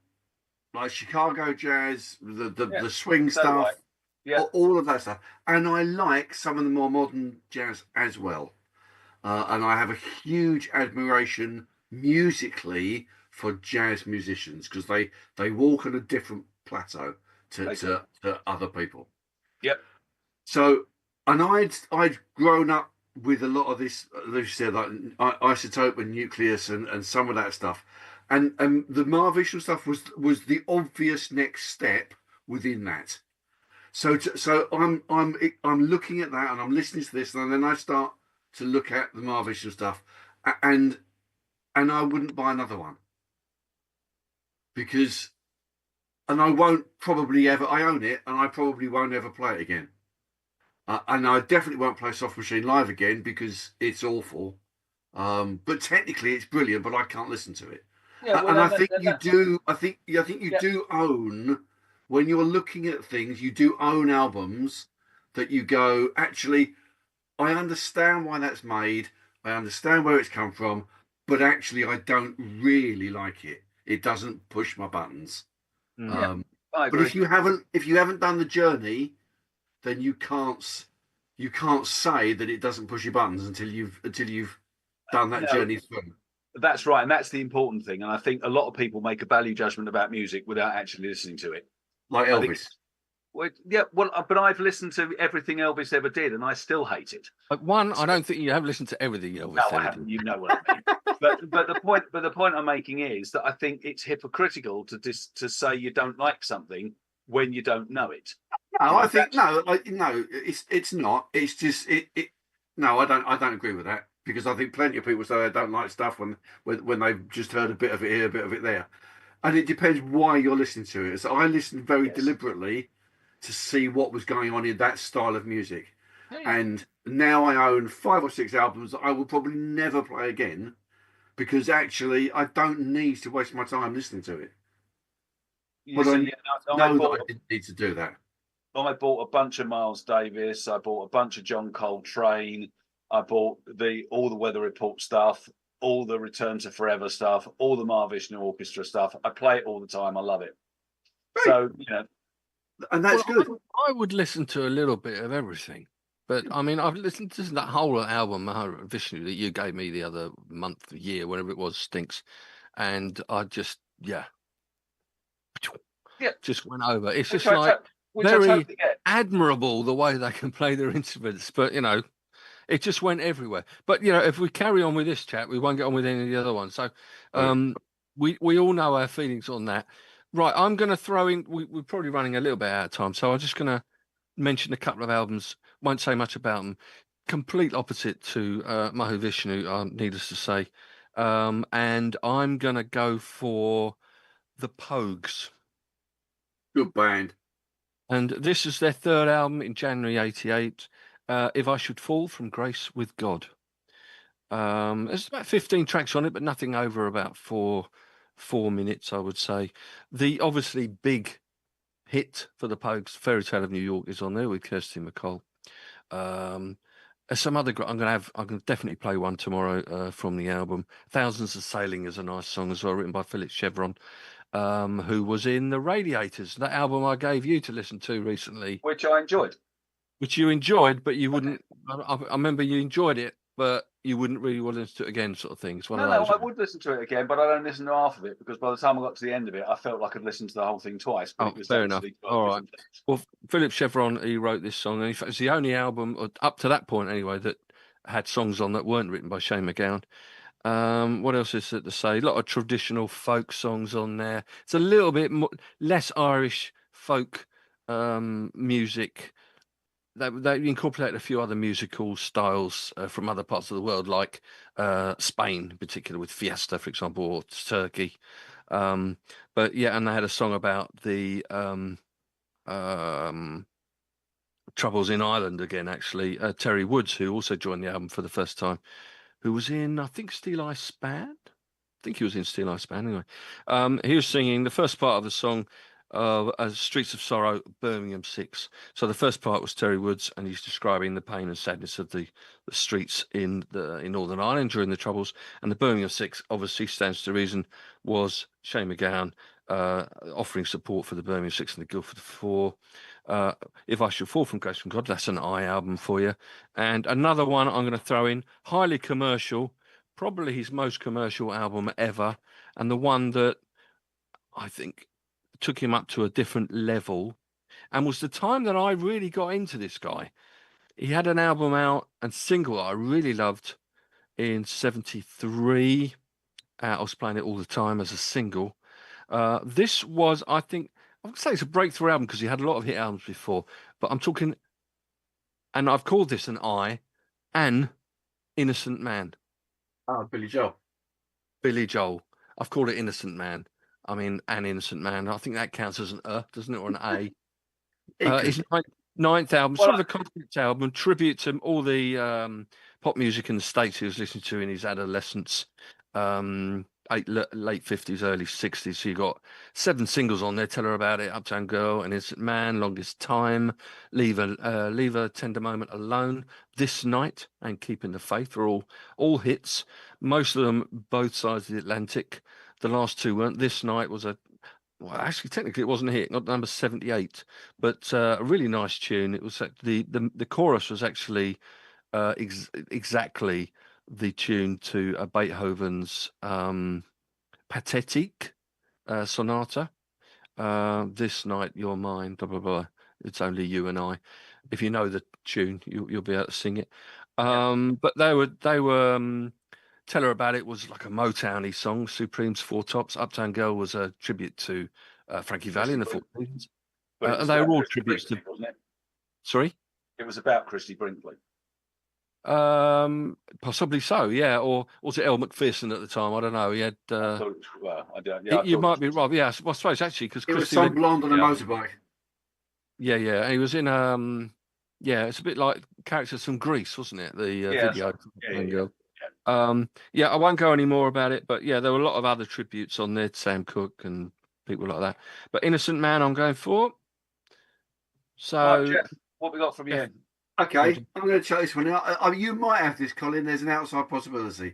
like Chicago jazz,
Yeah,
the swing
so right.
stuff,
Yeah,
all of that stuff, and I like some of the more modern jazz as well. And I have a huge admiration musically for jazz musicians because they walk on a different plateau to other people.
Yep.
So, and I'd grown up with a lot of this, as you said, like Isotope and Nucleus and some of that stuff, and the Marvishal stuff was the obvious next step within that. So I'm looking at that and I'm listening to this, and then I start to look at the Marvishal stuff, and I wouldn't buy another one because, and I won't probably ever. I own it, and I probably won't ever play it again. And I definitely won't play Soft Machine live again because it's awful. But technically, it's brilliant. But I can't listen to it.
Yeah, well,
And I
then,
think
then
you
that's
do. I think you
yeah.
do own, when you're looking at things. You do own albums that you go, actually, I understand why that's made. I understand where it's come from. But actually, I don't really like it. It doesn't push my buttons.
Yeah, I
But
agree.
if you haven't done the journey, then you can't say that it doesn't push your buttons until you've done that
No,
journey through.
that's right, and that's the important thing. And I think a lot of people make a value judgment about music without actually listening to it.
Like
I think,
Elvis.
well, yeah, well, but I've listened to everything Elvis ever did, and I still hate it.
Like I don't think you have listened to everything Elvis
No,
ever
I haven't.
did.
You know what I mean. But the point I'm making is that I think it's hypocritical to say you don't like something when you don't know it.
No,
You know,
I think no, it's not. It's just it. No, I don't agree with that because I think plenty of people say they don't like stuff when they've just heard a bit of it here, a bit of it there, and it depends why you're listening to it. So I listened very
Yes.
deliberately to see what was going on in that style of music,
Yeah.
and now I own 5 or 6 albums that I will probably never play again because actually I don't need to waste my time listening to it.
You
But I
said,
know that I didn't need to do that.
I bought a bunch of Miles Davis. I bought a bunch of John Coltrane. I bought all the Weather Report stuff, all the Return to Forever stuff, all the Marvishal Orchestra stuff. I play it all the time. I love it.
Great.
So
And that's
Well,
good.
I would listen to a little bit of everything. But I mean, I've listened to that whole album, Vishnu, that you gave me the other month, year, whatever it was, stinks. And I just,
yeah,
just went over. It's
which
just like
which I
very
totally get.
admirable the way they can play their instruments. But, it just went everywhere. But, if we carry on with this chat, we won't get on with any of the other ones. So we all know our feelings on that. Right, I'm going to throw in, we're probably running a little bit out of time. So I'm just going to mention a couple of albums, won't say much about them. Complete opposite to Mahu Vishnu, needless to say. And I'm going to go for the Pogues.
Good band.
And this is their third album in January '88. If I Should Fall, from Grace with God. There's about 15 tracks on it, but nothing over about four minutes, I would say. The obviously big hit for the Pogues, Fairy Tale of New York, is on there with Kirsty MacColl. Some other, I can definitely play one tomorrow from the album. Thousands of Sailing is a nice song as well, written by Philip Chevron, who was in the Radiators, that album I gave you to listen to recently,
Which I enjoyed.
which you enjoyed, but you wouldn't. I remember you enjoyed it, but you wouldn't really want to listen to it again, sort of thing. It's one of those.
I would listen to it again, but I don't listen to half of it because by the time I got to the end of it, I felt like I'd listened to the whole thing twice. But it was
Fair enough.
actually 12
All right.
different things.
Well, Philip Chevron, he wrote this song, and in fact, it's the only album up to that point, anyway, that had songs on that weren't written by Shane MacGowan. What else is there to say? A lot of traditional folk songs on there. It's a little bit less Irish folk music. They incorporate a few other musical styles from other parts of the world, like Spain in particular, with Fiesta, for example, or Turkey. But yeah, and they had a song about the troubles in Ireland again, actually. Terry Woods, who also joined the album for the first time, who was in, I think, Steel Eye Span. I think he was in Steel Eye Span anyway. He was singing the first part of the song, Streets of Sorrow, Birmingham 6. So the first part was Terry Woods, and he's describing the pain and sadness of the streets in Northern Ireland during the Troubles. And the Birmingham 6, obviously stands to reason, was Shane MacGowan offering support for the Birmingham Six and the Guildford Four. If I Should Fall from Grace from God, that's an I album for you. And another one I'm going to throw in, highly commercial, probably his most commercial album ever, and the one that I think took him up to a different level, and was the time that I really got into this guy. He had an album out and single I really loved in '73. I was playing it all the time as a single. This was, I think, I would say it's a breakthrough album because he had a lot of hit albums before, but I'm talking, and I've called this an Innocent Man.
Oh, Billy Joel.
Billy Joel. I've called it Innocent Man. I mean, an Innocent Man. I think that counts as an doesn't it, or an A? His ninth album,
Well,
sort of a concept album, tribute to all the pop music in the States he was listening to in his adolescence, late 50s, early 60s. So you got 7 singles on there. Tell Her About It, Uptown Girl, An Innocent Man, Longest Time, Leave a Tender Moment Alone, This Night, and Keeping the Faith are all hits. Most of them both sides of the Atlantic. The last 2 weren't. This Night was well, actually, technically, it wasn't a hit, not number 78, but a really nice tune. It was the chorus was actually exactly the tune to Beethoven's Pathetic sonata. This night you're mine, blah blah blah. It's only you and I. If you know the tune, you'll be able to sing it. But they were. Tell Her About It was like a Motown-y song. Supreme's Four Tops. Uptown Girl was a tribute to Frankie Valli and the Four Seasons.
but
They were all
Christy
tributes to.
Brinkley, wasn't it?
Sorry.
It was about Christy Brinkley.
Possibly so, yeah. Or was it El McPherson at the time? I don't know. He had.
I thought it was, well, I don't. Yeah, I
You
thought
might be right. Yeah, well, I suppose actually because
It was some blonde on a motorbike.
Yeah. And he was in. Yeah, it's a bit like characters from Greece, wasn't it? The
Yeah,
video.
yeah.
Yeah, I won't go any more about it, but yeah, there were a lot of other tributes on there, Sam Cooke and people like that. But Innocent Man, I'm going for. So,
Right, Jeff, what we got from
Jeff.
you?
Okay, I'm going to check this one out. You might have this, Colin. There's an outside possibility.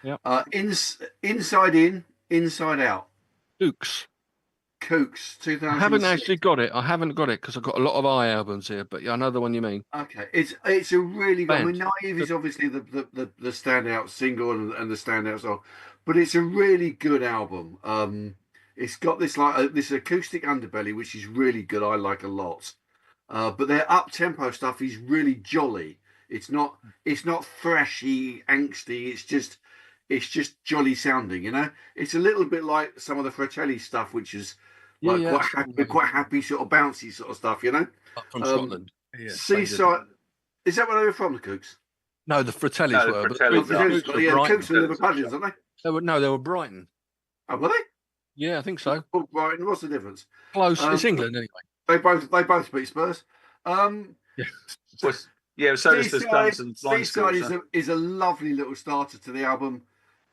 Yeah.
Inside In, Inside Out.
Dukes.
Kooks, 2006.
I haven't actually got it. I haven't got it because I've got a lot of I albums here, but yeah, I know the one you mean.
Okay, it's a really good. I mean,
Band.
Naive is obviously the standout single and the standout song, but it's a really good album. It's got this this acoustic underbelly which is really good. I like a lot. But their up tempo stuff is really jolly. It's not thrashy, angsty. It's just jolly sounding. You know, it's a little bit like some of the Fratelli stuff, which is quite happy, sort of bouncy sort of stuff. You know,
from Scotland. Yeah,
Seaside. Is that where they were from, the Kooks?
No, the Fratellis
No, the
were.
Fratellis
But
are.
The Kooks were Liverpudlians, aren't they?
They were Brighton.
Oh, were they?
Yeah, I think so.
Brighton. What's the difference?
Close. It's England anyway.
They both beat Spurs.
Yeah, so does the Stones and Blind
Seaside is a lovely little starter to the album.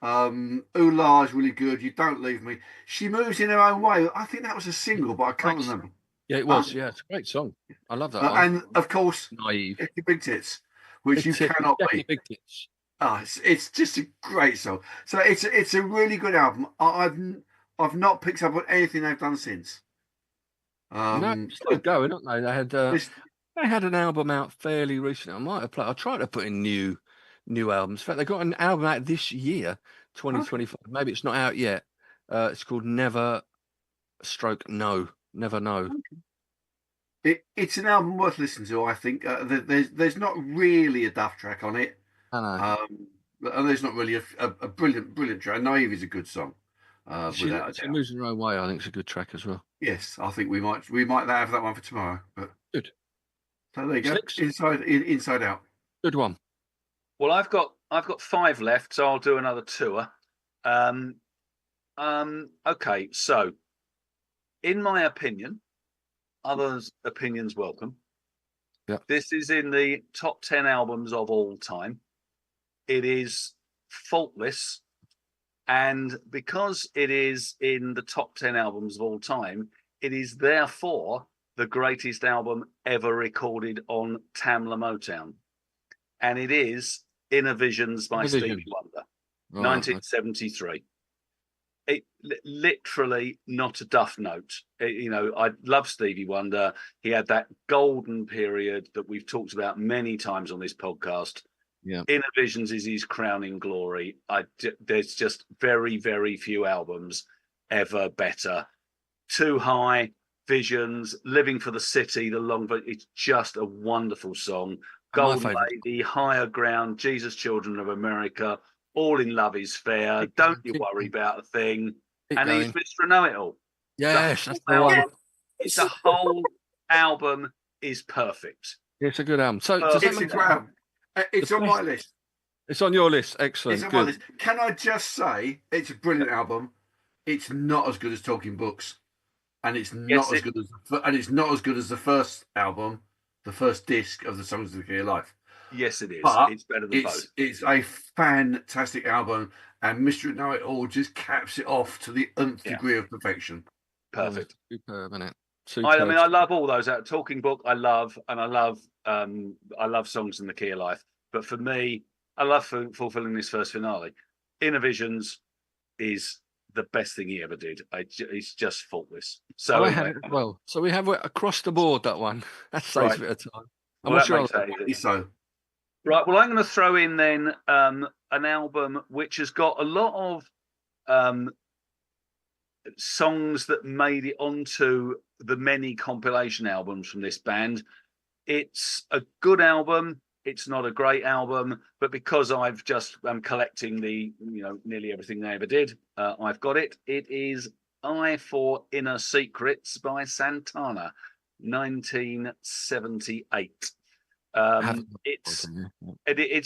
Ooh is really good. You Don't Leave Me. She Moves in Her Own Way. I think that was a single, but I can't remember.
Yeah, it was. Yeah, it's a great song. I love that one.
And of course,
Naive.
It's Your Big Tits, which you cannot beat.
Big Tits.
It's just a great song. So it's a really good album. I've not picked up on anything they've done since.
No, still going, aren't they? They had an album out fairly recently. I'll try to put in new albums. In fact, they got an album out this year, 2025. Okay. Maybe it's not out yet. It's called Never No. Never Know.
Okay. It's an album worth listening to, I think. There's not really a duff track on it.
I know.
And there's not really a brilliant track. Naive is a good song.
She Moves in Her Own Way, I think, is a good track as well.
Yes, I think we might have that one for tomorrow. But
good.
So there you go. Inside Out.
Good one.
Well, I've got 5 left, so I'll do another tour. Okay, so in my opinion, others' opinions welcome.
Yeah.
This is in the top 10 albums of all time. It is faultless, and because it is in the top 10 albums of all time, it is therefore the greatest album ever recorded on Tamla Motown. And it is Inner Visions by Stevie Wonder, 1973. literally not a duff note. You know, I love Stevie Wonder. He had that golden period that we've talked about many times on this podcast.
Yeah.
Inner Visions is his crowning glory. There's just very, very few albums ever better. Too High, Visions, Living for the City, it's just a wonderful song. Golden Lady, Higher Ground, Jesus Children of America, All in Love is Fair, Don't You Worry About a Thing, and he's Mr. Know-It-All.
Yes, that's the one.
The whole album is perfect.
It's a good album. So
it's a great album. It's on my list.
It's on your list. Excellent.
It's on my list. Can I just say it's a brilliant album? It's not as good as Talking Books, and it's not as good as the first album, the first disc of the Songs of the Key of Life.
Yes, it is.
But
it's better than both.
It's a fantastic album, and Mr. Know-It-All just caps it off to the nth degree of perfection.
Perfect.
Superb, isn't it?
I mean, I love all those. Talking Book, I love Songs in the Key of Life. But for me, I love fulfilling this first finale. Inner Visions is the best thing he ever did. It's just faultless. So
I have it as well. So we have it across the board, that one. That saves a bit of time.
Well, right. Well, I'm going to throw in then an album which has got a lot of songs that made it onto the many compilation albums from this band. It's a good album. It's not a great album, but because I'm collecting nearly everything they ever did, I've got it. It is I for Inner Secrets by Santana, 1978. It's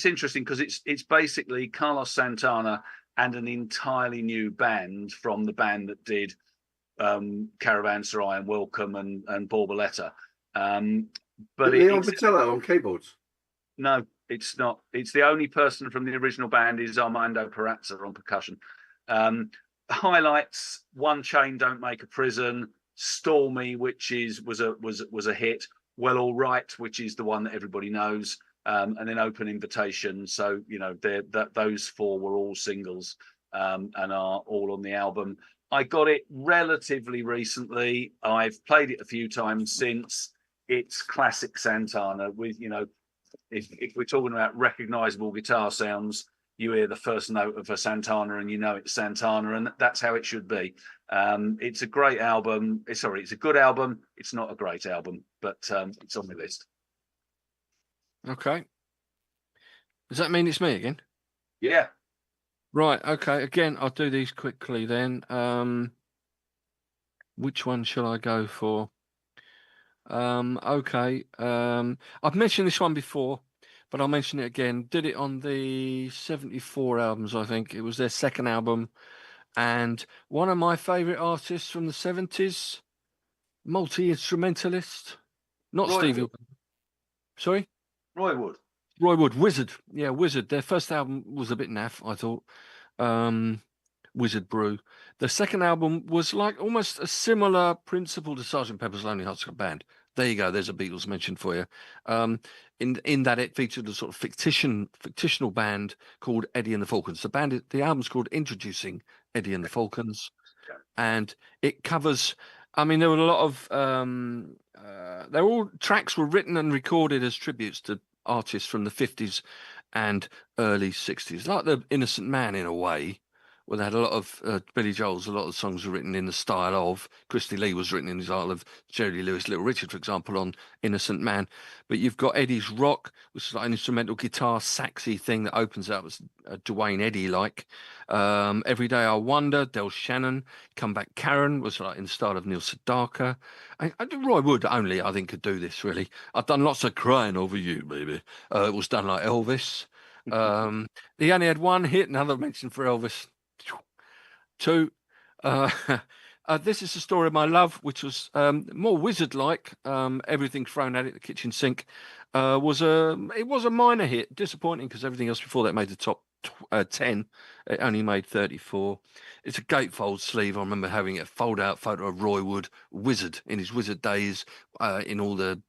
interesting because it's basically Carlos Santana and an entirely new band from the band that did Caravanserai and Welcome and Borboleta. But
Leon Patillo on keyboards.
No, it's not. It's the only person from the original band is Armando Perazza on percussion. Highlights: One Chain Don't Make a Prison, Stormy, which was a hit, Well All Right, which is the one that everybody knows, and then Open Invitation. So those four were all singles and are all on the album. I got it relatively recently. I've played it a few times since. It's classic Santana with if we're talking about recognizable guitar sounds, you hear the first note of a Santana and you know it's Santana, and that's how it should be. It's a great album. It's a good album. It's not a great album, but it's on my list.
Okay. Does that mean it's me again?
Yeah.
Right. Okay. Again, I'll do these quickly then. Which one shall I go for? Okay. I've mentioned this one before, but I'll mention it again. Did it on the 74 albums, I think. It was their second album. And one of my favourite artists from the 70s, multi-instrumentalist. Not
Roy
Stevie.
Wood.
Sorry?
Roy Wood.
Roy Wood. Wizard. Yeah, Wizard. Their first album was a bit naff, I thought. Wizard Brew. The second album was like almost a similar principle to Sgt. Pepper's Lonely Hearts Club Band. There you go. There's a Beatles mention for you. In that it featured a sort of fictional band called Eddie and the Falcons. The album's called Introducing Eddie and the Falcons, and it covers. I mean, there were a lot of. Tracks were written and recorded as tributes to artists from the 50s and early 60s, like the Innocent Man in a way. Well, they had a lot of Billy Joel's. A lot of songs were written in the style of Christy Lee was written in the style of Jerry Lee Lewis, Little Richard, for example, on Innocent Man. But you've got Eddie's Rock, which is like an instrumental guitar saxy thing that opens up as Dwayne Eddy like. Every Day I Wonder, Del Shannon, Come Back Karen was like in the style of Neil Sedaka. Roy Wood only, I think, could do this really. I've done lots of Crying Over You, baby. It was done like Elvis. He only had one hit, another mention for Elvis. 2. This is the story of my love, which was more Wizard-like. Everything thrown at it, the kitchen sink. It was a minor hit, disappointing because everything else before that made the top 10. It only made 34. It's a gatefold sleeve. I remember having a fold-out photo of Roy Wood, Wizard, in his Wizard days, in all the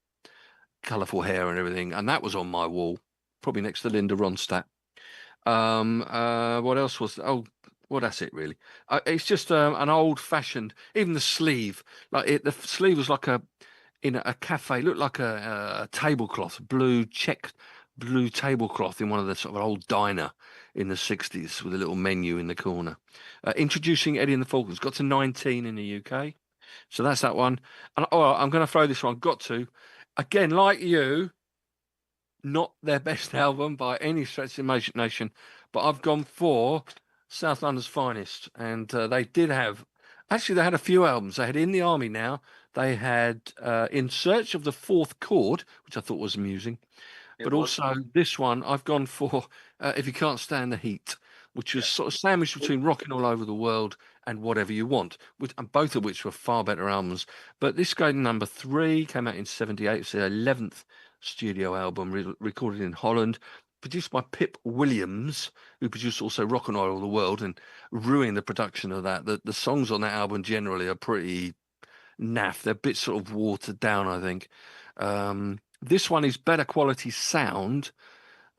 colourful hair and everything, and that was on my wall, probably next to Linda Ronstadt. What else was? Well, that's it, really. It's just an old-fashioned. Even the sleeve, the sleeve was like in a cafe, looked like a tablecloth, blue tablecloth in one of the sort of old diner in the 60s with a little menu in the corner. Introducing Eddie and the Falcons, got to 19 in the UK, so that's that one. And I'm going to throw this one. Got to, again, like you, not their best album by any stretch of the imagination, but I've gone for South London's Finest, and they did have. Actually, they had a few albums. They had In the Army Now. They had In Search of the Fourth Chord, which I thought was amusing.
It
But
was.
also this one, I've gone for If You Can't Stand the Heat, which was sort of sandwiched between Rocking All Over the World and Whatever You Want, and both of which were far better albums. But this going number 3, came out in '78. It's their 11th studio album, recorded in Holland, produced by Pip Williams, who produced also Rock and Roll the World and ruined the production of that. The songs on that album generally are pretty naff. They're a bit sort of watered down, I think. This one is better quality sound,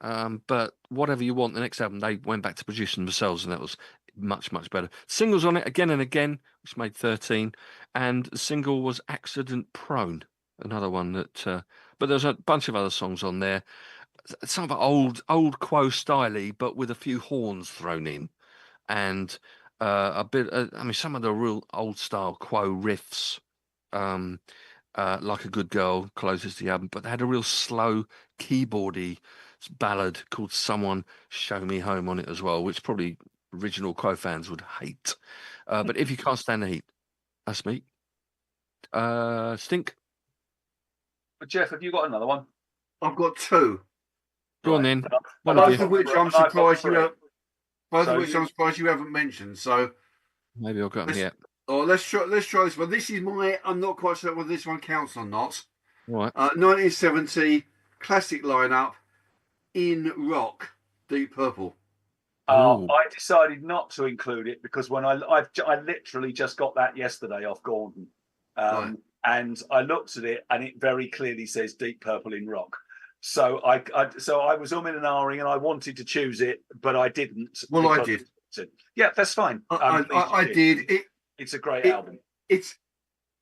but Whatever You Want, the next album, they went back to producing themselves, and that was much, much better. Singles on it Again and Again, which made 13, and the single was Accident Prone, another one that. But there's a bunch of other songs on there. Some of it old Quo styley, but with a few horns thrown in, and a bit. I mean, some of the real old style Quo riffs. Um, Like a Good Girl closes the album, but they had a real slow keyboardy ballad called Someone Show Me Home on it as well, which probably original Quo fans would hate. But If You Can't Stand the Heat, that's me. Stink.
But Jeff, have you got another one?
I've got 2.
Go on
Right.
then. One of
Both
you.
of which I'm
And I've got
surprised you
3.
have. Both
So
of which
you-
I'm surprised you haven't mentioned. So
Maybe I'll get them here.
let's try this one. This is my. I'm not quite sure whether this one counts or not.
All right.
1970 classic lineup in rock, Deep Purple.
Ooh.
I decided not to include it because when I literally just got that yesterday off Gordon,
Right.
and I looked at it and it very clearly says Deep Purple in rock. So I was umming and ahhing and I wanted to choose it, but I didn't.
Well, I
because-
did.
Yeah, that's fine. I'm pleased you
I did.
It's a great
it-
album.
It's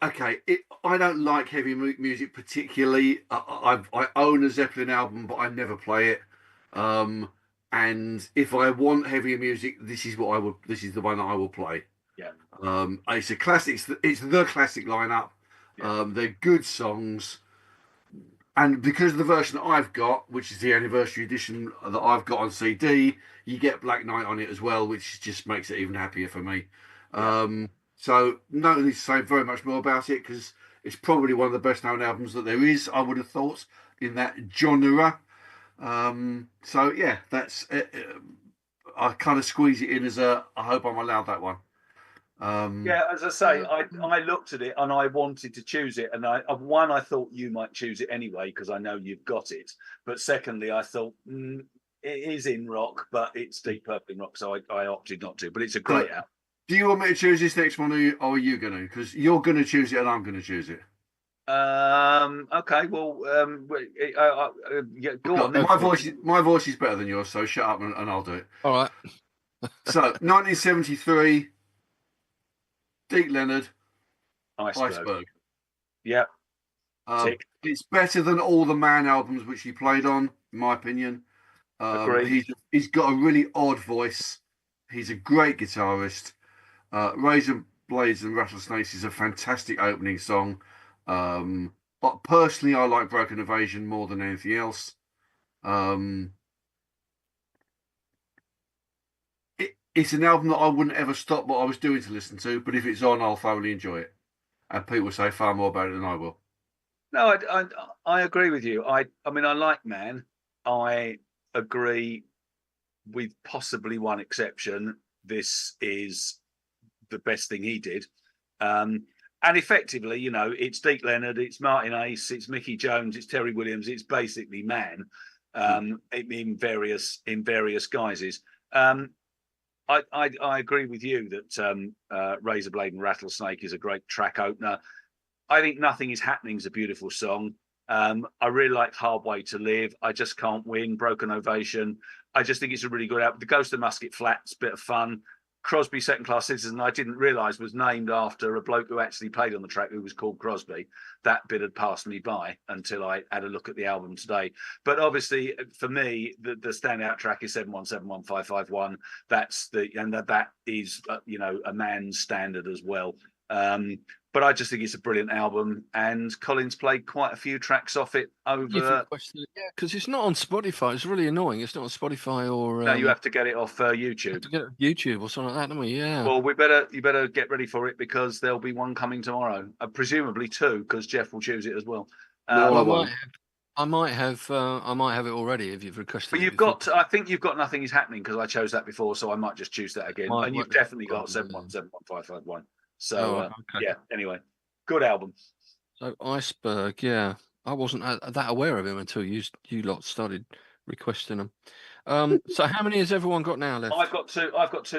okay. I don't like heavy music particularly. I own a Zeppelin album, but I never play it. And if I want heavier music, this is what I would. This is the one that I will play.
Yeah.
It's a classic. It's the classic lineup.
Yeah.
They're good songs. And because of the version that I've got, which is the anniversary edition that I've got on CD, you get Black Knight on it as well, which just makes it even happier for me.
Yeah.
So no need to say very much more about it because it's probably one of the best known albums that there is, I would have thought, in that genre. So yeah, that's I kind of squeeze it in as I hope I'm allowed that one.
Yeah, as I say, I looked at it and I wanted to choose it, and I thought you might choose it anyway because I know you've got it. But secondly, I thought it is in rock, but it's Deep Purple in rock, so I opted not to. But it's a great album.
Do you want me to choose this next one, or are you going to? Because you're going to choose it and I'm going to choose it.
Okay. Well, yeah, go on. Then.
My voice is better than yours, so shut up and I'll do it.
All right.
So 1973. Deke Leonard,
Iceberg. Yeah.
It's better than all the Man albums which he played on, in my opinion.
Agreed.
He's got a really odd voice. He's a great guitarist. Razor Blades and Rattlesnakes is a fantastic opening song. But personally, I like Broken Invasion more than anything else. It's an album that I wouldn't ever stop what I was doing to listen to, but if it's on, I'll thoroughly enjoy it. And Pete will say far more about it than I will.
No, I agree with you. I mean, I like Man. I agree with possibly one exception. This is the best thing he did. And effectively, you know, it's Deke Leonard, it's Martin Ace, it's Mickey Jones, it's Terry Williams. It's basically Man in various guises. I agree with you that Razor Blade and Rattlesnake is a great track opener. I think Nothing Is Happening is a beautiful song. I really like Hard Way to Live. I Just Can't Win, Broken Ovation. I just think it's a really good album. The Ghost of Musket Flat's a bit of fun. Crosby Second Class Citizen, I didn't realise was named after a bloke who actually played on the track who was called Crosby. That bit had passed me by until I had a look at the album today. But obviously, for me, the standout track is 7171551. That's that is a man's standard as well. But I just think it's a brilliant album, and Collins played quite a few tracks off it over.
Yeah, because it's not on Spotify. It's really annoying. It's not on Spotify or.
No, you have to get it off
You
YouTube.
have to get it on YouTube or something like that, don't we? Yeah.
Well, you better get ready for it, because there'll be one coming tomorrow, presumably two, because Jeff will choose it as well.
No, I
I
won't.
might have it already if you've requested.
But
it
you've
before.
got, I think you've got Nothing Is Happening, because I chose that before, so I might just choose that again. And you've definitely got 7171551. So
okay.
yeah. Anyway, good album.
So Iceberg, yeah, I wasn't that aware of him until you lot started requesting them. So how many has everyone got now left?
I've got two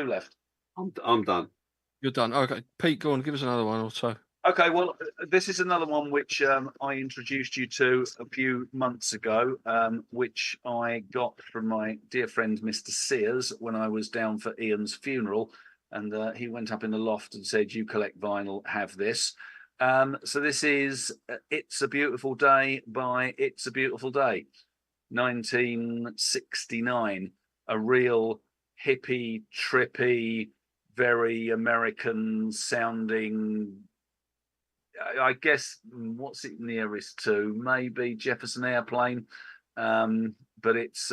left.
I'm done.
You're done. Okay, Pete, go on, give us another one or so.
Okay, well, this is another one which I introduced you to a few months ago, which I got from my dear friend Mr. Sears when I was down for Ian's funeral, and he went up in the loft and said, "You collect vinyl, have this." So this is "It's a Beautiful Day" by It's a Beautiful Day, 1969. A real hippie, trippy, very American sounding. I guess, what's it nearest to? Maybe Jefferson Airplane, but it's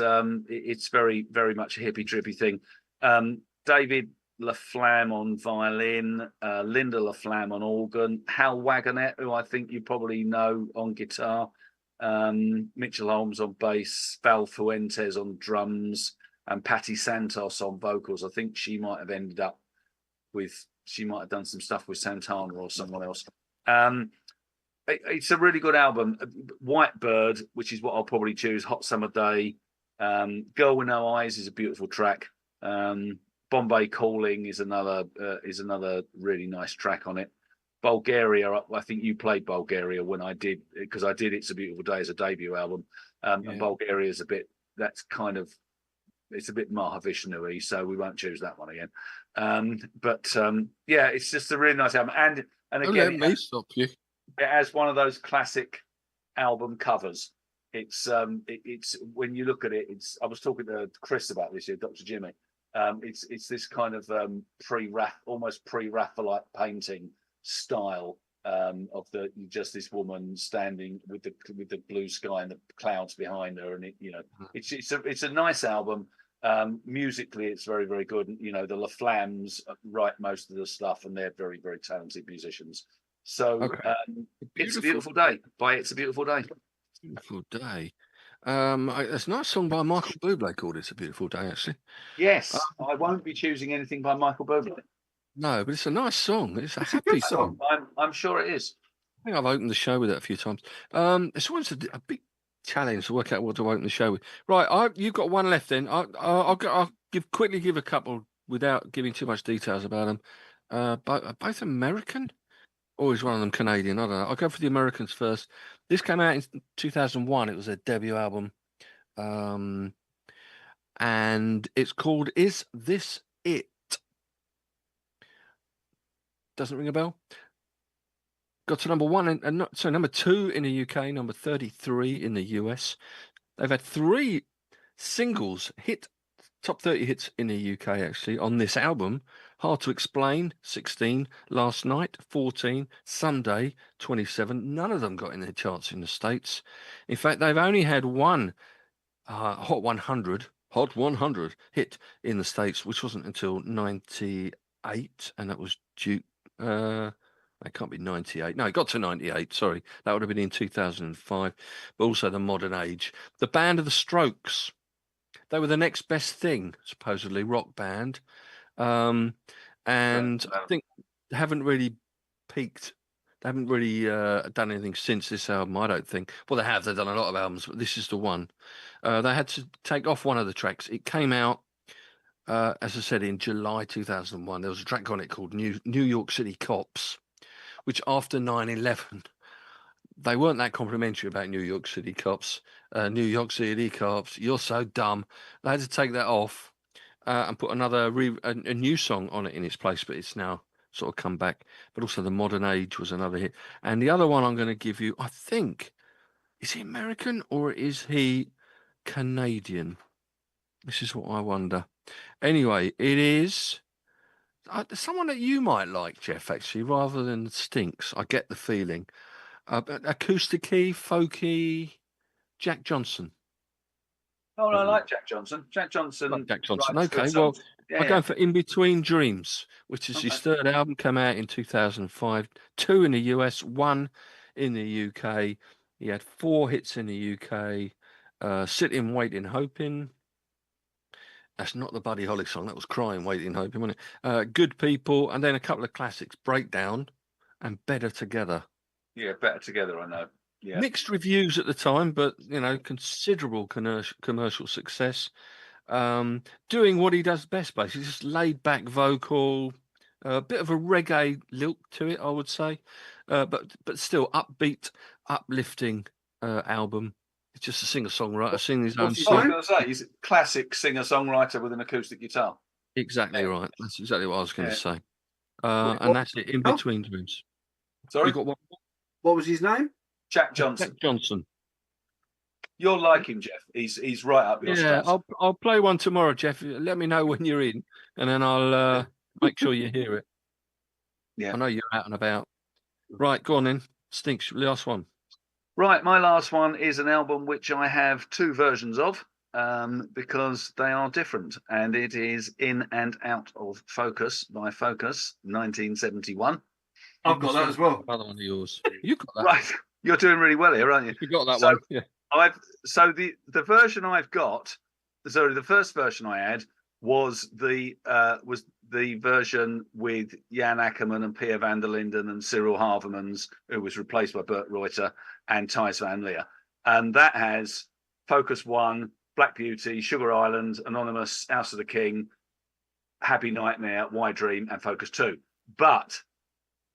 very, very much a hippie trippy thing. David LaFlamme on violin, Linda LaFlamme on organ, Hal Wagonet, who I think you probably know, on guitar, Mitchell Holmes on bass, Val Fuentes on drums, and Patti Santos on vocals. I think she might have done some stuff with Santana or someone else. It's a really good album. White Bird, which is what I'll probably choose, Hot Summer Day. Girl with No Eyes is a beautiful track. Bombay Calling is another really nice track on it. Bulgaria, I think you played Bulgaria when I did, because I did It's a Beautiful Day as a debut album. And Bulgaria is it's a bit Mahavishnu-y, so we won't choose that one again. Yeah, it's just a really nice album. And again,
let me stop you.
It has one of those classic album covers. It's when you look at it, I was talking to Chris about this here, Dr. Jimmy. It's this kind of almost pre-Raphaelite painting style of this woman standing with the blue sky and the clouds behind her, and it's a nice album. Musically, it's very, very good. The LaFlammes write most of the stuff, and they're very, very talented musicians. So It's a Beautiful Day by It's a Beautiful Day.
Beautiful Day. There's a nice song by Michael Bublé called It's a Beautiful Day, actually.
Yes, I won't be choosing anything by Michael Bublé.
No, but it's a nice song. It's a happy song.
I'm sure it is.
I think I've opened the show with it a few times. It's always a big challenge to work out what to open the show with. Right, you've got one left then. I'll quickly give a couple without giving too much details about them. Both American? Or is one of them Canadian? I don't know. I'll go for the Americans first. This came out in 2001. It was a debut album. And it's called Is This It? Doesn't ring a bell? Got to number 1 and number 2 in the UK, number 33 in the US. They've had 3 singles hit, top 30 hits in the UK actually on this album. Hard to Explain, 16. Last Night, 14. Sunday, 27. None of them got in the charts in the States. In fact, they've only had one Hot 100 hit in the States, which wasn't until 98, and that was Duke. It can't be 98. No, it got to 98. Sorry, that would have been in 2005. But also the Modern Age. The band of the Strokes. They were the next best thing, supposedly, rock band. And I think they haven't really peaked. They haven't really done anything since this album, I don't think. Well, they have. They've done a lot of albums, but this is the one. They had to take off one of the tracks. It came out, as I said, in July 2001. There was a track on it called New York City Cops, which after 9/11, they weren't that complimentary about New York City Cops. New York City Cops, you're so dumb. They had to take that off. and put a new song on it in its place, but it's now sort of come back. But also the Modern Age was another hit. And the other one I'm going to give you, I think, is he American or is he Canadian? This is what I wonder. Anyway, it is someone that you might like, Jeff, actually, rather than Stinks. I get the feeling. Acoustic-y, folky, Jack Johnson.
Oh, I like Jack Johnson. Jack Johnson.
Like Jack Johnson.
writes good
Okay, well,
songs. Yeah,
I'm going for In Between Dreams, which is his
Okay.
third album, came out in 2005. 2 in the US, 1 in the UK. He had 4 hits in the UK. Sitting, Waiting, Hoping. That's not the Buddy Holly song. That was Crying, Waiting, Hoping, wasn't it? Good People, and then a couple of classics, Breakdown and Better Together.
Yeah, Better Together, I know. Yeah.
Mixed reviews at the time, but, considerable commercial success. Doing what he does best, basically, just laid back vocal, a bit of a reggae lilt to it, I would say, but still upbeat, uplifting album. It's just a singer-songwriter singing his own
what's his
I was
song.
name?
going to say, he's a classic singer-songwriter with an acoustic guitar.
Exactly
Yeah.
right. That's exactly what I was going to
Yeah.
say.
What-
And that's it. In
oh.
Between Dreams.
Sorry,
You got one?
What was his name?
Jack Johnson.
Jack Johnson.
You'll like him, Jeff. He's right up your
Yeah,
street.
I'll play one tomorrow, Jeff. Let me know when you're in, and then I'll make sure you hear it.
Yeah.
I know you're out and about. Right, go on then. Stinks, last one.
Right, my last one is an album which I have 2 versions of because they are different, and it is In and Out of Focus by Focus, 1971.
I've got that as well.
Another one of yours. You got that.
Right, you're doing really well here, aren't you?
You got that
So,
one. Yeah.
The version I've got, sorry, the first version I had was the version with Jan Ackerman and Pierre van der Linden and Cyril Havermans, who was replaced by Bert Reuter and Thijs van Leer. And that has Focus 1, Black Beauty, Sugar Island, Anonymous, House of the King, Happy Nightmare, Why Dream, and Focus 2. But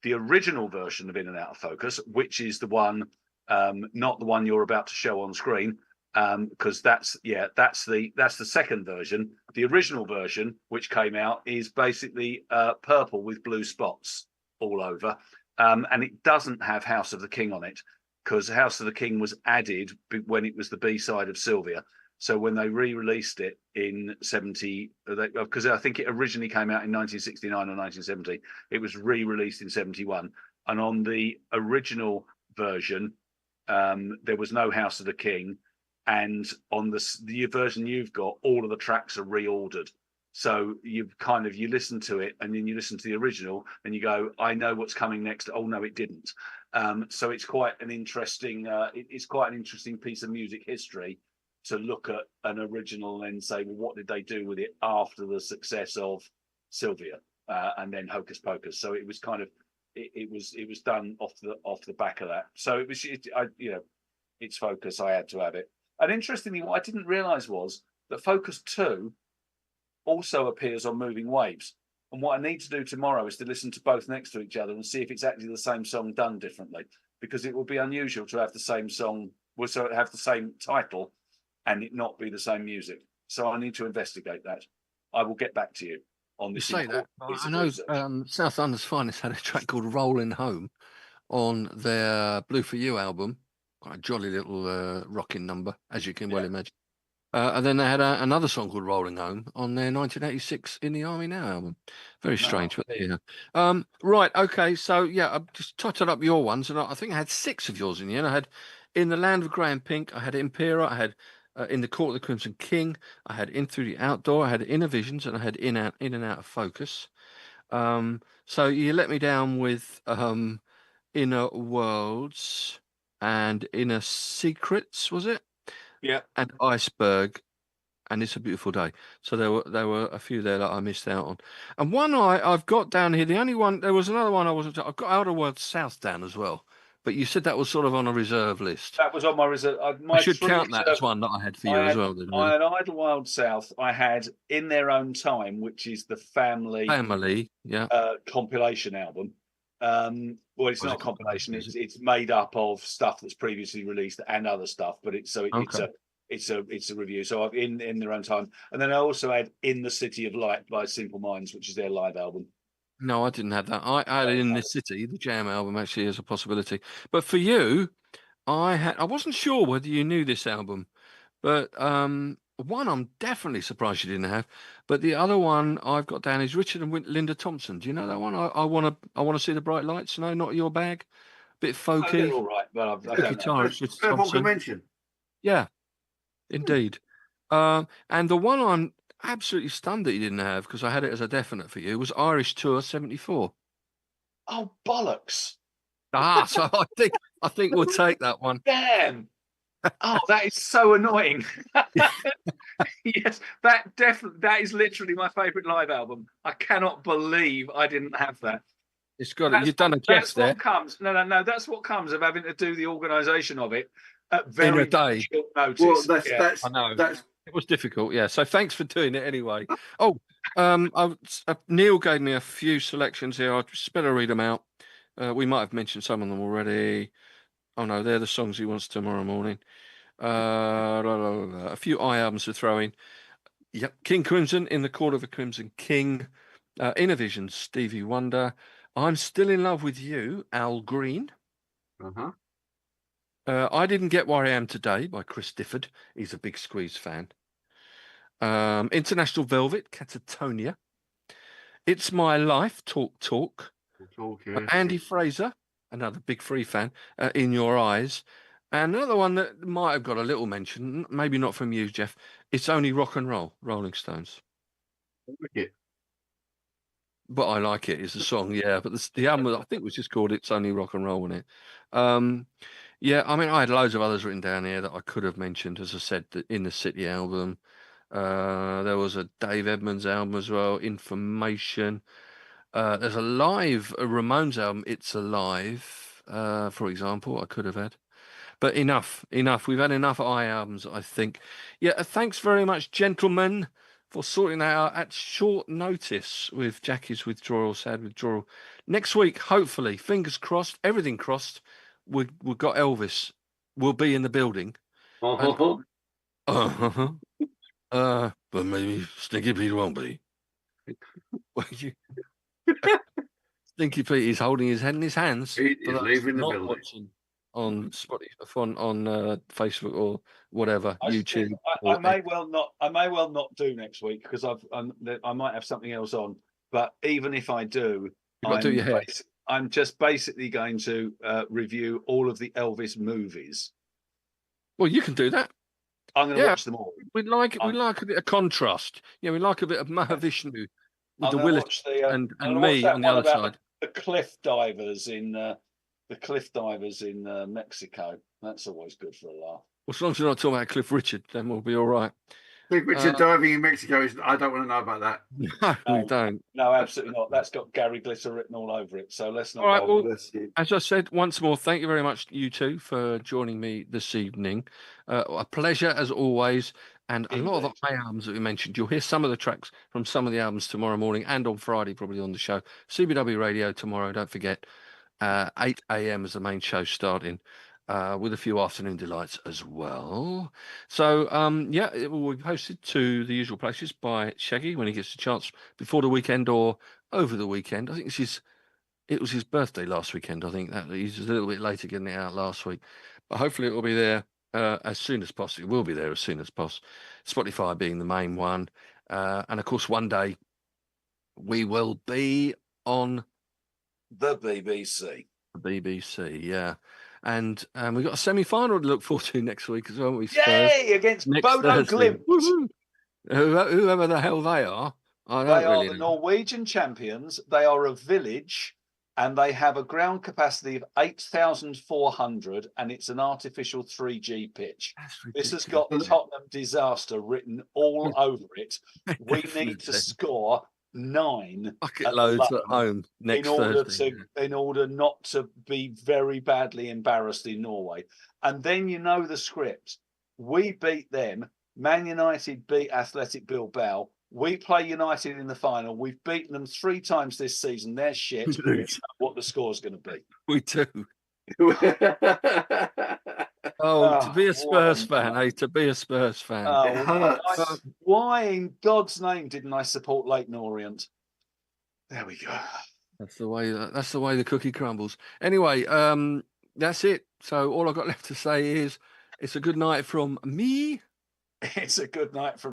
the original version of In and Out of Focus, which is the one, not the one you're about to show on screen, because that's the second version. The original version, which came out, is basically purple with blue spots all over, and it doesn't have House of the King on it because House of the King was added when it was the B-side of Sylvia. So when they re-released it in 70, because I think it originally came out in 1969 or 1970, it was re-released in 71, and on the original version, there was no House of the King. And on the version you've got, all of the tracks are reordered. So you listen to it and then you listen to the original and you go, I know what's coming next. Oh no, it didn't. So it's quite an interesting piece of music history to look at an original and say, well, what did they do with it after the success of Sylvia and then Hocus Pocus? So it was it was done off the back of that. So it's Focus. I had to have it. And interestingly, what I didn't realise was that Focus 2 also appears on Moving Waves. And what I need to do tomorrow is to listen to both next to each other and see if it's actually the same song done differently, because it would be unusual to have the same song, so have the same title and it not be the same music. So I need to investigate that. I will get back to you on this.
You say that. I know South London's Finest had a track called Rolling Home on their Blue For You album. Quite a jolly little rocking number, as you can well imagine. And then they had another song called Rolling Home on their 1986 In the Army Now album. Very strange, but there you go. Right, okay, so yeah, I've just totted up your ones, and I think I had 6 of yours in the end. I had In the Land of Grey and Pink, I had Impera, I had In the Court of the Crimson King, I had In Through the Outdoor, I had Inner Visions, and I had In and Out of Focus. So you let me down with Inner Worlds and Inner Secrets, was it?
Yeah.
And Iceberg, and It's a Beautiful Day. So there were a few there that I missed out on. And one I've got down here, the only one, there was another one I've got Outer Worlds South down as well. But you said that was sort of on a reserve list.
That was on my reserve.
I should count that as one that I had for you as well. Then, really.
I had Idlewild South. I had In Their Own Time, which is the family compilation album. Well, it's not a compilation. It's made up of stuff that's previously released and other stuff. But it's it's a review. So I've in their own time, and then I also had In the City of Light by Simple Minds, which is their live album.
No, I didn't have that. I had it In the City, the Jam album, actually, as a possibility. But for you, I wasn't sure whether you knew this album, but one I'm definitely surprised you didn't have. But the other one I've got down is Richard and Linda Thompson. Do you know that one? I wanna see the bright lights. No, not your bag. Bit
Oh, they're
folky.
all right, but I
The
don't know.
guitar, Richard
Telephone
Thompson.
convention.
Yeah, indeed. And the one I'm absolutely stunned that you didn't have, because I had it as a definite for you, was Irish Tour '74.
Oh, bollocks!
So I think we'll take that one.
Damn! Oh, that is so annoying. Yes, that is literally my favourite live album. I cannot believe I didn't have that.
It's got it. You've done a guess there.
No. That's what comes of having to do the organisation of it at
In a
very
day.
short notice.
Well, that's
I know.
that's
It was difficult, yeah. So thanks for doing it anyway. Oh, Neil gave me a few selections here. I just better read them out. We might have mentioned some of them already. Oh no, they're the songs he wants tomorrow morning. A few albums to throw in. Yep, King Crimson, In the Court of a Crimson King. Innovision, Stevie Wonder. I'm Still in Love with You, Al Green.
uh-huh.
I Didn't Get Where I Am Today by Chris Difford. He's a big Squeeze fan. International Velvet, Catatonia. It's My Life, Talk Talk. Andy Fraser, another big Free fan, In Your Eyes. And another one that might have got a little mention, maybe not from you, Jeff. It's Only Rock and Roll, Rolling Stones.
Wicked.
But I like it. It's a song, yeah. But the album, I think, was just called It's Only Rock and Roll, wasn't it? Yeah, I mean, I had loads of others written down here that I could have mentioned, as I said, the In the City album. There was a Dave Edmunds album as well, Information. There's a Ramones album, It's Alive, for example, I could have had. But enough. We've had enough albums, I think. Yeah, thanks very much, gentlemen, for sorting that out at short notice with Jackie's withdrawal, sad withdrawal. Next week, hopefully, fingers crossed, everything crossed, we've got Elvis. We'll be in the building.
Uh-huh.
But maybe Stinky Pete won't be. Stinky Pete is holding his head in his hands.
He is leaving the
not
building.
watching on Spotify, on Facebook or whatever, YouTube.
I may well not do next week because I might have something else on. But even if I do, I'm just basically going to review all of the Elvis movies.
Well, you can do that.
I'm going to watch them all.
We like a bit of contrast. Yeah, we like a bit of Mahavishnu with the Willis and me on the other side.
The cliff divers in Mexico. That's always good for a laugh.
Well, as long as you're not talking about Cliff Richard, then we'll be all right.
Cliff Richard diving in Mexico I don't want to know about that.
No, we don't.
No, absolutely not. That's got Gary Glitter written all over it. So let's not.
All right. Well, as I said once more, thank you very much, you two, for joining me this evening. A pleasure as always. And a lot of the high albums that we mentioned, you'll hear some of the tracks from some of the albums tomorrow morning and on Friday, probably on the show. CBW Radio tomorrow, don't forget. 8 a.m. is the main show starting, with a few afternoon delights as well. So, it will be posted to the usual places by Shaggy when he gets a chance before the weekend or over the weekend. I think it was his birthday last weekend. I think that he's a little bit later getting it out last week, but hopefully it will be there as soon as possible. It will be there as soon as possible. Spotify being the main one, and of course, one day we will be on
the BBC.
The BBC, yeah. And we've got a semi-final to look forward to next week as well.
Yay! Against Bodo Glimt.
Whoever the hell they are.
They are the Norwegian champions. They are a village and they have a ground capacity of 8,400 and it's an artificial 3G pitch. This has got Tottenham disaster written all over it. We need to score 9
bucket loads at home next Thursday
in order not to be very badly embarrassed in Norway. And then you know the script. We beat them. Man United beat Athletic Bilbao. We play United in the final. We've beaten them 3 times this season. They're shit. We know what the score's going to be.
We do. Oh, to be a Spurs
what
fan, To be a Spurs fan.
It hurts.
Why in God's name didn't I support Leighton Orient? There we go.
That's the way. That's the way the cookie crumbles. Anyway, that's it. So all I've got left to say is, it's a good night from me.
It's a good night from